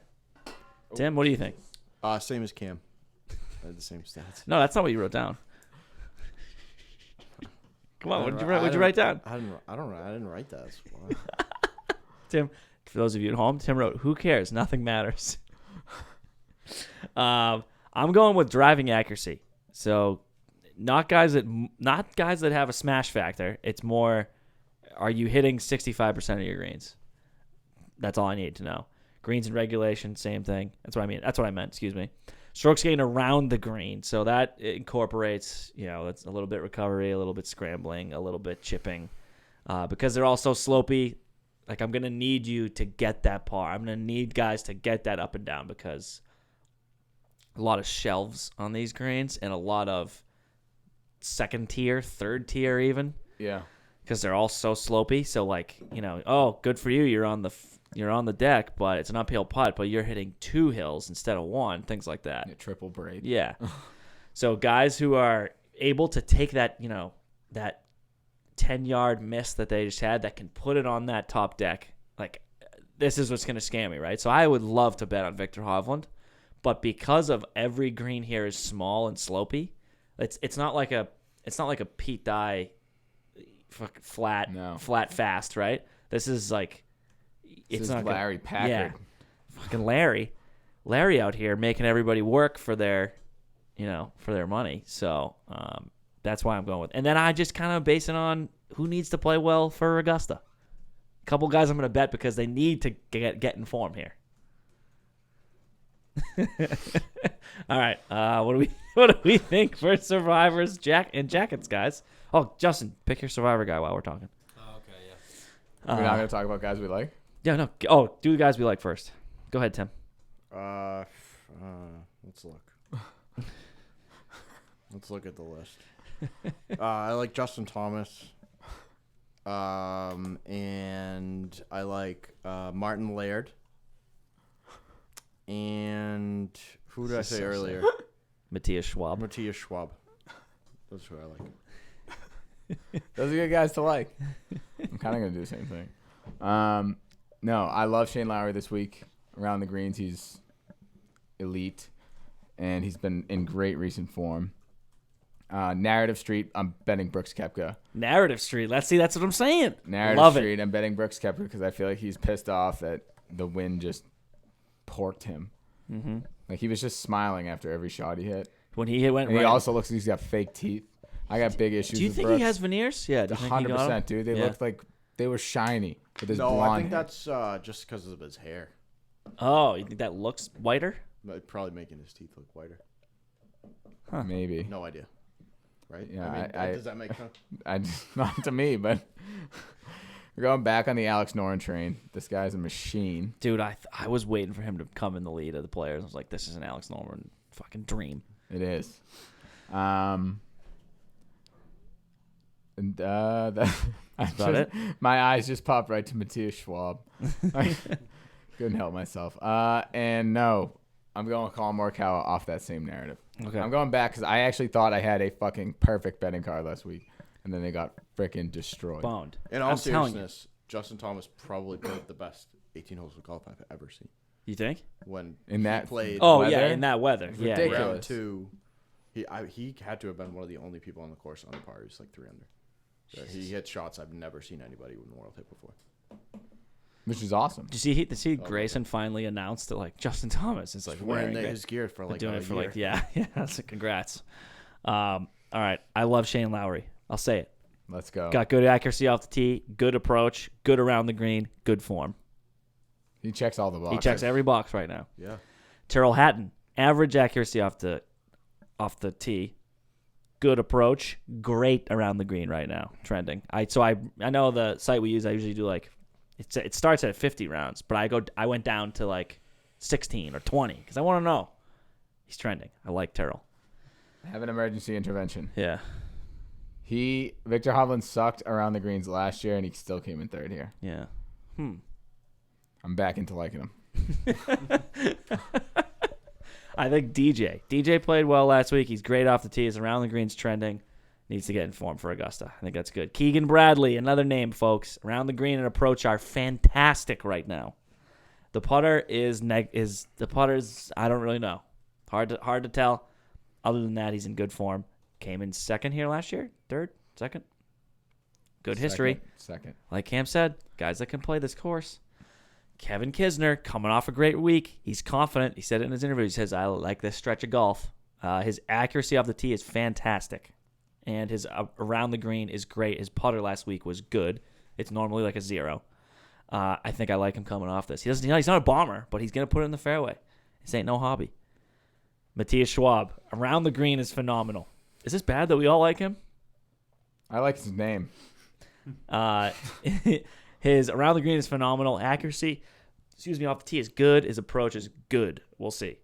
Tim, what do you think? Same as Cam. I had the same stats. No, that's not what you wrote down. Come on, what did you write down? I didn't write that. Tim, for those of you at home, Tim wrote, "Who cares? Nothing matters." I'm going with driving accuracy. So, not guys that have a smash factor. It's more, are you hitting 65% of your greens? That's all I need to know. Greens and regulation, same thing. That's what I mean. That's what I meant. Excuse me. Strokes gain around the green, so that incorporates, that's a little bit recovery, a little bit scrambling, a little bit chipping, because they're all so slopey. Like, I'm gonna need you to get that par. I'm gonna need guys to get that up and down, because a lot of shelves on these greens and a lot of second tier, third tier even. Yeah. Because they're all so slopey. So oh, good for you. You're on the deck, but it's an uphill putt, but you're hitting 2 hills instead of 1, things like that. Yeah, triple braid. Yeah. So guys who are able to take that, that 10-yard miss that they just had, that can put it on that top deck, this is what's going to scam me, right? So I would love to bet on Victor Hovland, but because of every green here is small and slopey, it's not like a Pete Dye flat fast, right? This is like, It's not Larry Packard. Yeah, fucking Larry Larry out here making everybody work for their, for their money. So that's why I'm going with. And then I just kind of base it on who needs to play well for Augusta. A couple guys I'm going to bet because they need to get in form here. All right. What do we think for survivors, and jackets, guys? Oh, Justin, pick your survivor guy while we're talking. Oh, okay, yeah. We're not going to talk about guys we like? Yeah, no. Oh, do the guys we like first. Go ahead, Tim. Let's look. Let's look at the list. I like Justin Thomas. And I like Martin Laird. And who did I say earlier? Matthias Schwab. Matthias Schwab. That's who I like. Those are good guys to like. I'm kind of going to do the same thing. No, I love Shane Lowry this week. Around the greens, he's elite, and he's been in great recent form. Narrative Street, I'm betting Brooks Koepka. Narrative Street. That's what I'm saying. Narrative Love Street, it. I'm betting Brooks Koepka because I feel like he's pissed off that the wind just porked him. Mm-hmm. Like he was just smiling after every shot he hit. When he went And right. he also looks like he's got fake teeth. I got big issues. Do you with think Brooks. he has veneers? Yeah, do you think he got 'em? 100%, dude. They looked like they were shiny with his No, blonde I think hair. that's just because of his hair. Oh, you think that looks whiter? Probably making his teeth look whiter. Maybe. No idea. Right? Yeah, I mean, I- does that make sense? Not to me, but we're going back on the Alex Noren train. This guy's a machine. Dude, I was waiting for him to come in the lead of the players. I was like, this is an Alex Norman fucking dream. It is. And that's about it. My eyes just popped right to Matthias Schwab. I couldn't help myself. And no, I'm going with Colin Morikawa off that same narrative. Okay. I'm going back because I actually thought I had a fucking perfect betting card last week, and then they got freaking destroyed. Boned. In all I'm telling you. seriousness, Justin Thomas probably played the best 18 holes of golf I've ever seen. You think? When In that he played Oh, weather? yeah, in that weather. Yeah, ridiculous. round two, he had to have been one of the only people on the course on the par. He's like 3 under. So he hit shots I've never seen anybody in the world hit before. Which is awesome. Did you see Grayson finally announced that, like, Justin Thomas is, like, Wearing wearing his gear for like doing a it for, year. like, yeah, so congrats. All right, I love Shane Lowry. I'll say it. Let's go. Got good accuracy off the tee, good approach, good around the green, good form. He checks all the boxes. He checks every box right now. Yeah. Terrell Hatton, average accuracy off the tee, good approach, great around the green right now, trending. I know the site we use. I usually do like it starts at 50 rounds, but I went down to like 16 or 20 because I want to know. He's trending. I like Terrell. Have an emergency intervention. Yeah. Victor Hovland sucked around the greens last year, and he still came in third here. Yeah. I'm back into liking him. I think DJ played well last week. He's great off the tee. He's around the greens trending. Needs to get in form for Augusta. I think that's good. Keegan Bradley, another name, folks. Around the green and approach are fantastic right now. The putter is I don't really know. Hard to tell. Other than that, he's in good form. Came in second here last year. Third, second. Good history. Second. Like Cam said, guys that can play this course. Kevin Kisner, coming off a great week. He's confident. He said it in his interview. He says, I like this stretch of golf. His accuracy off the tee is fantastic. And his around the green is great. His putter last week was good. It's normally like a 0. I think I like him coming off this. He's not a bomber, but he's going to put it in the fairway. This ain't no hobby. Matthias Schwab, around the green is phenomenal. Is this bad that we all like him? I like his name. His around the green is phenomenal. Accuracy, off the tee is good. His approach is good. We'll see.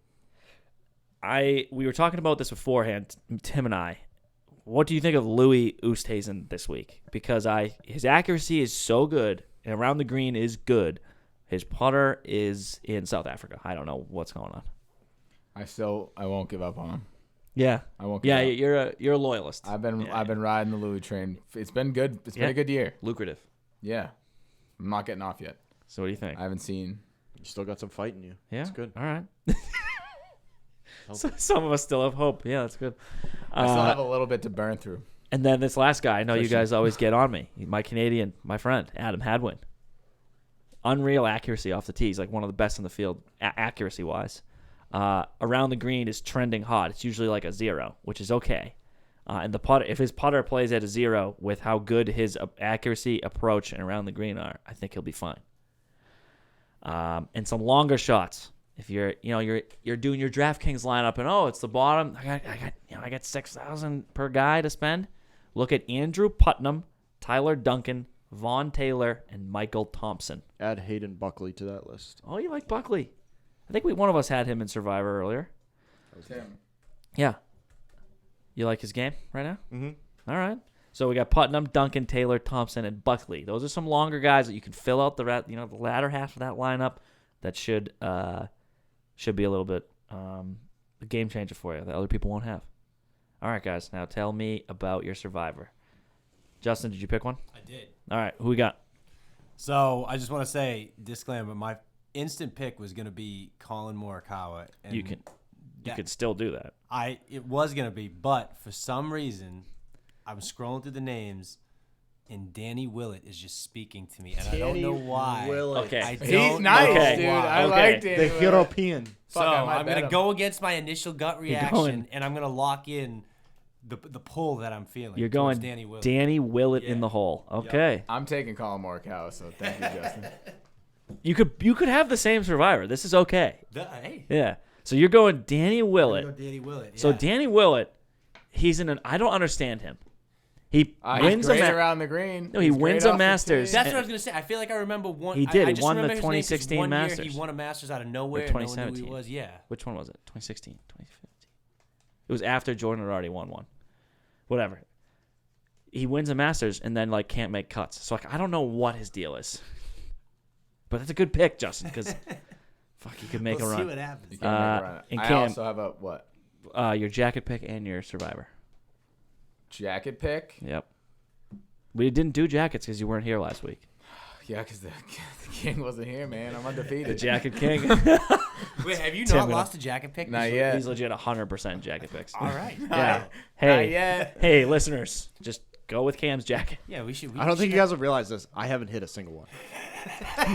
We were talking about this beforehand, Tim and I. What do you think of Louis Oosthuizen this week? Because his accuracy is so good, and around the green is good. His putter is in South Africa. I don't know what's going on. I won't give up on him. Yeah, I won't. Give yeah, up. you're a loyalist. I've been riding the Louis train. It's been good. It's been a good year. Lucrative. Yeah, I'm not getting off yet. So what do you think? I haven't seen. You still got some fight in you. Yeah, That's good. All right. So some of us still have hope. Yeah, that's good. I still have a little bit to burn through. And then this last guy, I know you Christian. guys always get on me. My Canadian, my friend, Adam Hadwin. Unreal accuracy off the tee. He's like one of the best in the field, accuracy-wise. around the green is trending hot. It's usually like a 0, which is okay. And the putter, if his putter plays at a 0 with how good his accuracy, approach, and around the green are, I think he'll be fine. And some longer shots. If you're doing your DraftKings lineup and it's the bottom, I got $6,000 per guy to spend. Look at Andrew Putnam, Tyler Duncan, Vaughn Taylor, and Michael Thompson. Add Hayden Buckley to that list. Oh, you like Buckley? I think one of us had him in Survivor earlier. Tim. Yeah. You like his game right now? Mm-hmm. All right. So we got Putnam, Duncan, Taylor, Thompson, and Buckley. Those are some longer guys that you can fill out the latter half of that lineup. That should be a little bit a game changer for you that other people won't have. All right, guys. Now tell me about your Survivor. Justin, did you pick one? I did. All right. Who we got? So I just want to say, disclaimer, my instant pick was going to be Colin Morikawa. And You could still do that. It was going to be, but for some reason, I'm scrolling through the names, and Danny Willett is just speaking to me, and I don't know why. Okay. I don't He's nice, Okay. dude. know why. I Okay. like Danny The Willett. European. So Fuck, I might I'm bet going to him. go against my initial gut going- reaction, and I'm going to lock in the pull that I'm feeling. You're towards going Danny Willett. Willett Yeah. in the hole. Okay. I'm taking Colin Morikawa, so thank you, Justin. You could have the same Survivor. This is okay. Hey. Yeah. So you're going Danny I'm Willett. gonna go Danny Willett. So yeah. Danny Willett, he's in I don't understand him. He He's wins a great around the green. No, he He's wins great a off the Masters. tee. That's what I was gonna say. I feel like I remember one. He did. I He just won the remember his name 'cause 2016 one Masters. Year he won a Masters out of nowhere. Or And no one knew 2017. who he was. Yeah. Which one was it? 2016, 2015. It was after Jordan had already won one. Whatever. He wins a Masters and then can't make cuts. So I don't know what his deal is. But that's a good pick, Justin, because he could make We'll a see run. what happens. You can't make a run. and I Cam- also have a what? Your jacket pick and your Survivor. Jacket pick? Yep. We didn't do jackets because you weren't here last week. Yeah, because the king wasn't here, man. I'm undefeated. The jacket king. Wait, have you Tim not Will. lost a jacket pick? Not yet. He's legit 100% jacket picks. All right. Yeah. Not Hey, yet. hey, listeners, just go with Cam's jacket. Yeah, we should. I don't think you guys have realized this. I haven't hit a single one.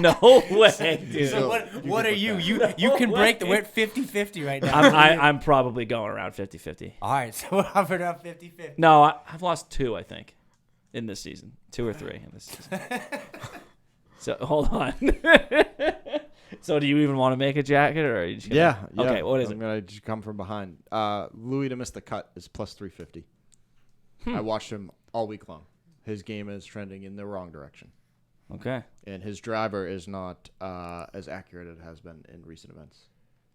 No way, dude. So what are you? You can break the. We're at 50-50 right now. I'm probably going around 50-50. All right, so we're hovering around 50-50. No, I've lost 2, I think, in this season. 2 or 3 in this season. So hold on. So do you even want to make a jacket, or are you just gonna... Yeah. Okay, what is I'm it? gonna just come from behind. Louis to miss the cut is plus 350. I watched him all week long. His game is trending in the wrong direction, Okay. and his driver is not as accurate as it has been in recent events.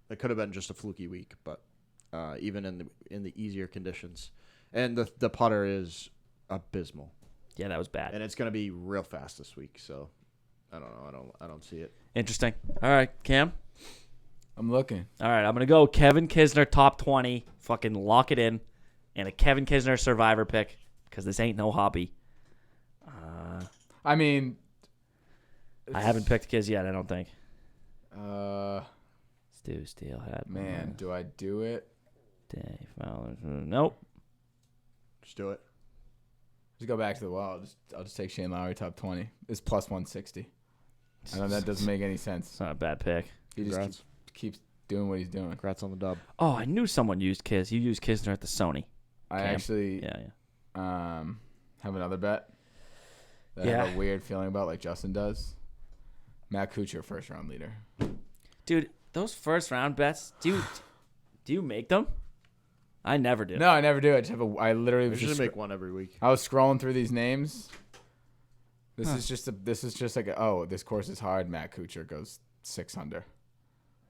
It could have been just a fluky week, but even in the easier conditions, and the putter is abysmal, Yeah, that was bad. and it's gonna be real fast this week. So I don't know. I don't see it. Interesting. All right, Cam. I'm looking. All right, I'm going to go Kevin Kisner top 20. Fucking lock it in. And a Kevin Kisner Survivor pick because this ain't no hobby. I mean, I haven't picked Kiz yet, I don't think. man, Stu Steelhead. do I do it? Dave Fowler. Nope. Just do it. Just go back to the well. I'll just take Shane Lowry top 20. It's plus 160. I know that doesn't make any sense. It's not a bad pick. He just Congrats. keeps doing what he's doing. Congrats on the dub. Oh, I knew someone used Kiz. You used Kisner at the Sony. I Cam. actually Yeah. have another bet that I have a weird feeling about, like Justin does. Matt Kuchar, first round leader. Dude, those first round bets, do you make them? I never do. No, I never do. I just have I literally We was should just make one every week. I was scrolling through these names. This is just like this course is hard. Matt Kuchar goes 6 under,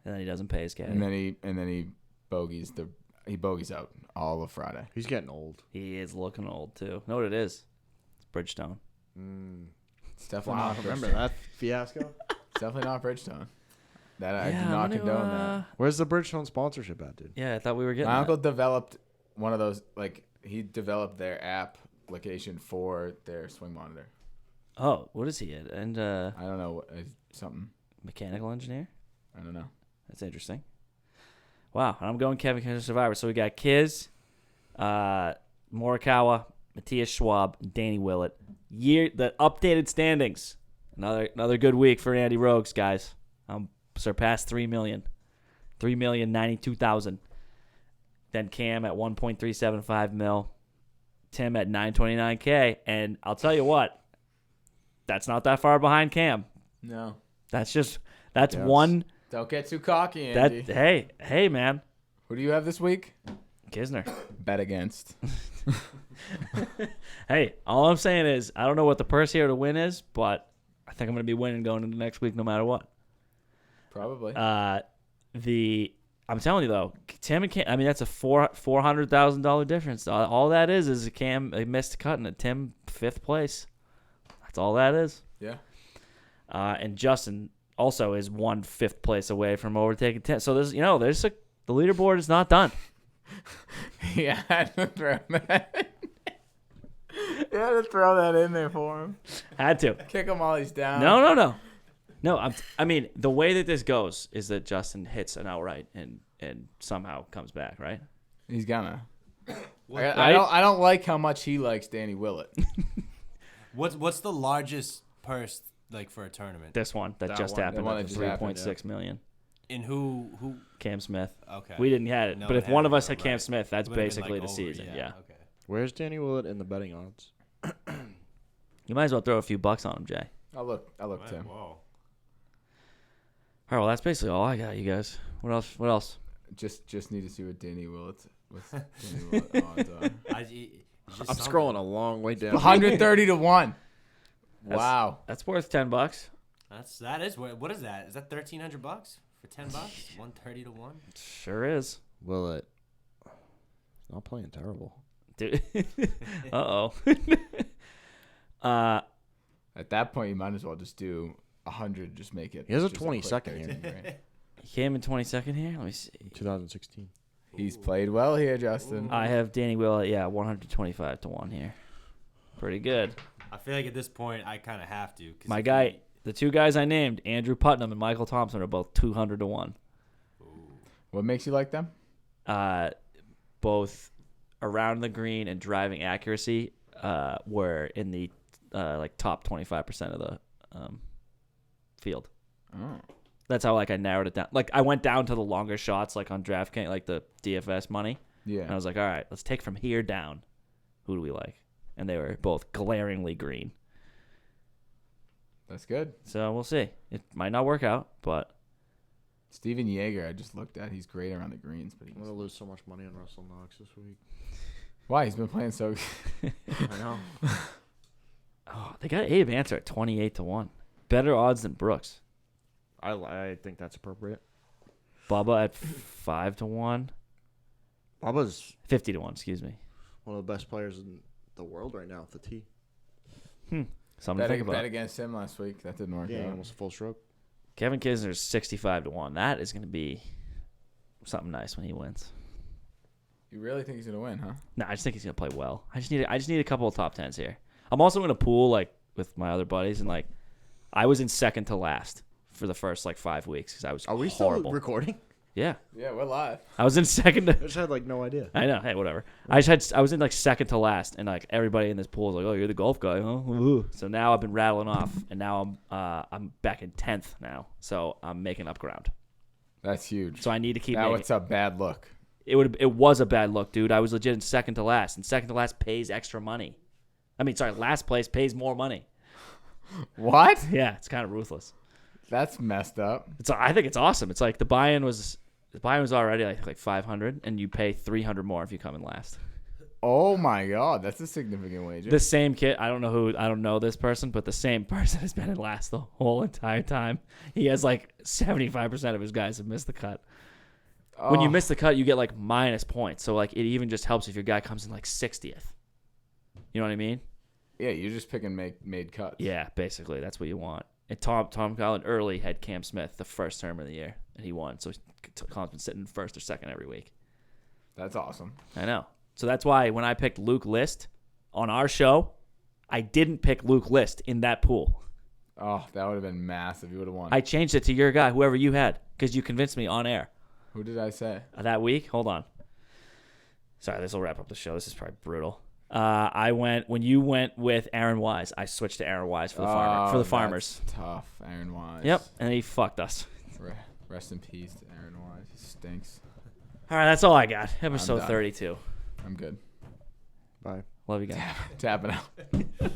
And then he doesn't pay his caddy. and then he bogeys out all of Friday. He's getting old. He is looking old, too. Know what it is? It's Bridgestone. It's definitely Wow, not remember Bridgestone. that fiasco? It's definitely not Bridgestone. That I Yeah, do not I'm gonna, condone that. Where's the Bridgestone sponsorship at, dude? Yeah, I thought we were getting My that. uncle developed one of those. Like he developed their application for their swing monitor. Oh, what is he at? And I don't know something. mechanical engineer? I don't know. That's interesting. Wow, and I'm going Kevin Kisner Survivor. So we got Kiz, Morikawa, Matthias Schwab, and Danny Willett. The updated standings. Another good week for Andy Rogues, guys. Surpassed 3 million. $3,092,000. Then Cam at 1.375 mil. Tim at 929K. And I'll tell you what, that's not that far behind Cam. No. That's Yes. one. Don't get too cocky, Andy. Hey, man. Who do you have this week? Kisner. Bet against. Hey, all I'm saying is I don't know what the purse here to win is, but I think I'm going to be winning going into next week no matter what. Probably. I'm telling you though, Tim and Cam. I mean, that's a $400,000 difference. All that is a Cam a missed cut and a Tim 5th place. That's all that is. Yeah. And Justin also is 1/5 place away from overtaking Tim. So the leaderboard is not done. Yeah, I had to throw that. You had to throw that in there for him. Had to. Kick him while he's down. No. No, I mean, the way that this goes is that Justin hits an outright and somehow comes back, right? He's gonna. What- I don't like how much he likes Danny Willett. What's the largest purse like for a tournament? This one that That just one. happened, The one at that just happened, $3.6 million. And who? Cam Smith. Okay. We didn't have it, No but one if one had of it, us had right. Cam Smith, that's It would've been, basically like, the over, season. Yeah. Okay. Where's Danny Willett in the betting odds? You might as well throw a few bucks on him, Jay. I'll look, Tim. Whoa. All right, well, that's basically all I got, you guys. What else? Just need to see what Danny Willett odds are. I'm scrolling a long way down. 130 to 1. Wow. That's worth $10. That is what is that? Is that $1,300 for $10? 130 to 1. Sure is. Willett. Not playing terrible. Dude. Uh-oh. At that point, you might as well just do 100. Just make it. He has a just 22nd quick here. 13 grand. He came in 22nd here. Let me see. 2016. He's played well here, Justin. I have Danny Willett, 125 to 1 here. Pretty good. I feel like at this point I kind of have to. 'Cause My if guy, he- the two guys I named, Andrew Putnam and Michael Thompson, are both 200 to 1. What makes you like them? Both around the green and driving accuracy were in the top 25% of the field. Oh. That's how I narrowed it down. I went down to the longer shots on DraftKings, like the DFS money. Yeah. And I was like, all right, let's take from here down. Who do we like? And they were both glaringly green. That's good. So we'll see. It might not work out, but Steven Yeager, I just looked at. He's great around the greens, but I'm going to lose so much money on Russell Knox this week. why? He's been playing so good. I know. oh, they got Abe Answer at 28 to 1. Better odds than Brooks. I think that's appropriate. Bubba at 5 to 1. Bubba's 50 to 1, excuse me. one of the best players in the world right now at the tee. Something to think Bet about. against him last week. That didn't work Yeah, out. almost a full stroke. Kevin Kisner's 65 to 1. That is going to be something nice when he wins. You really think he's gonna win, huh? No, I just think he's going to play well. I just need a couple of top 10s here. I'm also going to pool with my other buddies, and I was in second to last for the first 5 weeks because I was Are we horrible. still recording? Yeah. Yeah, we're live. I was in second to I just had no idea. I know. Hey, whatever. I was in second to last, and everybody in this pool is like, "Oh, you're the golf guy, huh?" Ooh. So now I've been rattling off, and now I'm back in 10th now. So I'm making up ground. That's huge. So I need to keep. Now making, it's a bad look. It was a bad look, dude. I was legit in second to last, and second to last pays extra money. I mean, sorry, last place pays more money. What? Yeah, it's kind of ruthless. That's messed up. I think it's awesome. It's the buy-in was already like 500, and you pay 300 more if you come in last. Oh my god, that's a significant wager. The same kid, I don't know this person, but the same person has been in last the whole entire time. He has 75% of his guys have missed the cut. When you miss the cut, you get minus points. So it even just helps if your guy comes in 60th. You know what I mean? Yeah, you're just picking made cuts. Yeah, basically that's what you want. And Tom Collin early had Cam Smith the first term of the year, and he won. So Collin's been sitting first or second every week. That's awesome. I know. So that's why when I picked Luke List on our show, I didn't pick Luke List in that pool. Oh, that would have been massive. You would have won. I changed it to your guy, whoever you had, because you convinced me on air. Who did I say? That week? Hold on. Sorry, this will wrap up the show. This is probably brutal. When you went with Aaron Wise, I switched to Aaron Wise for the farmers. That's tough, Aaron Wise. Yep, and he fucked us. Rest in peace to Aaron Wise. He stinks. All right, that's all I got. Episode done. 32. I'm good. Bye. Love you guys. Tap it out.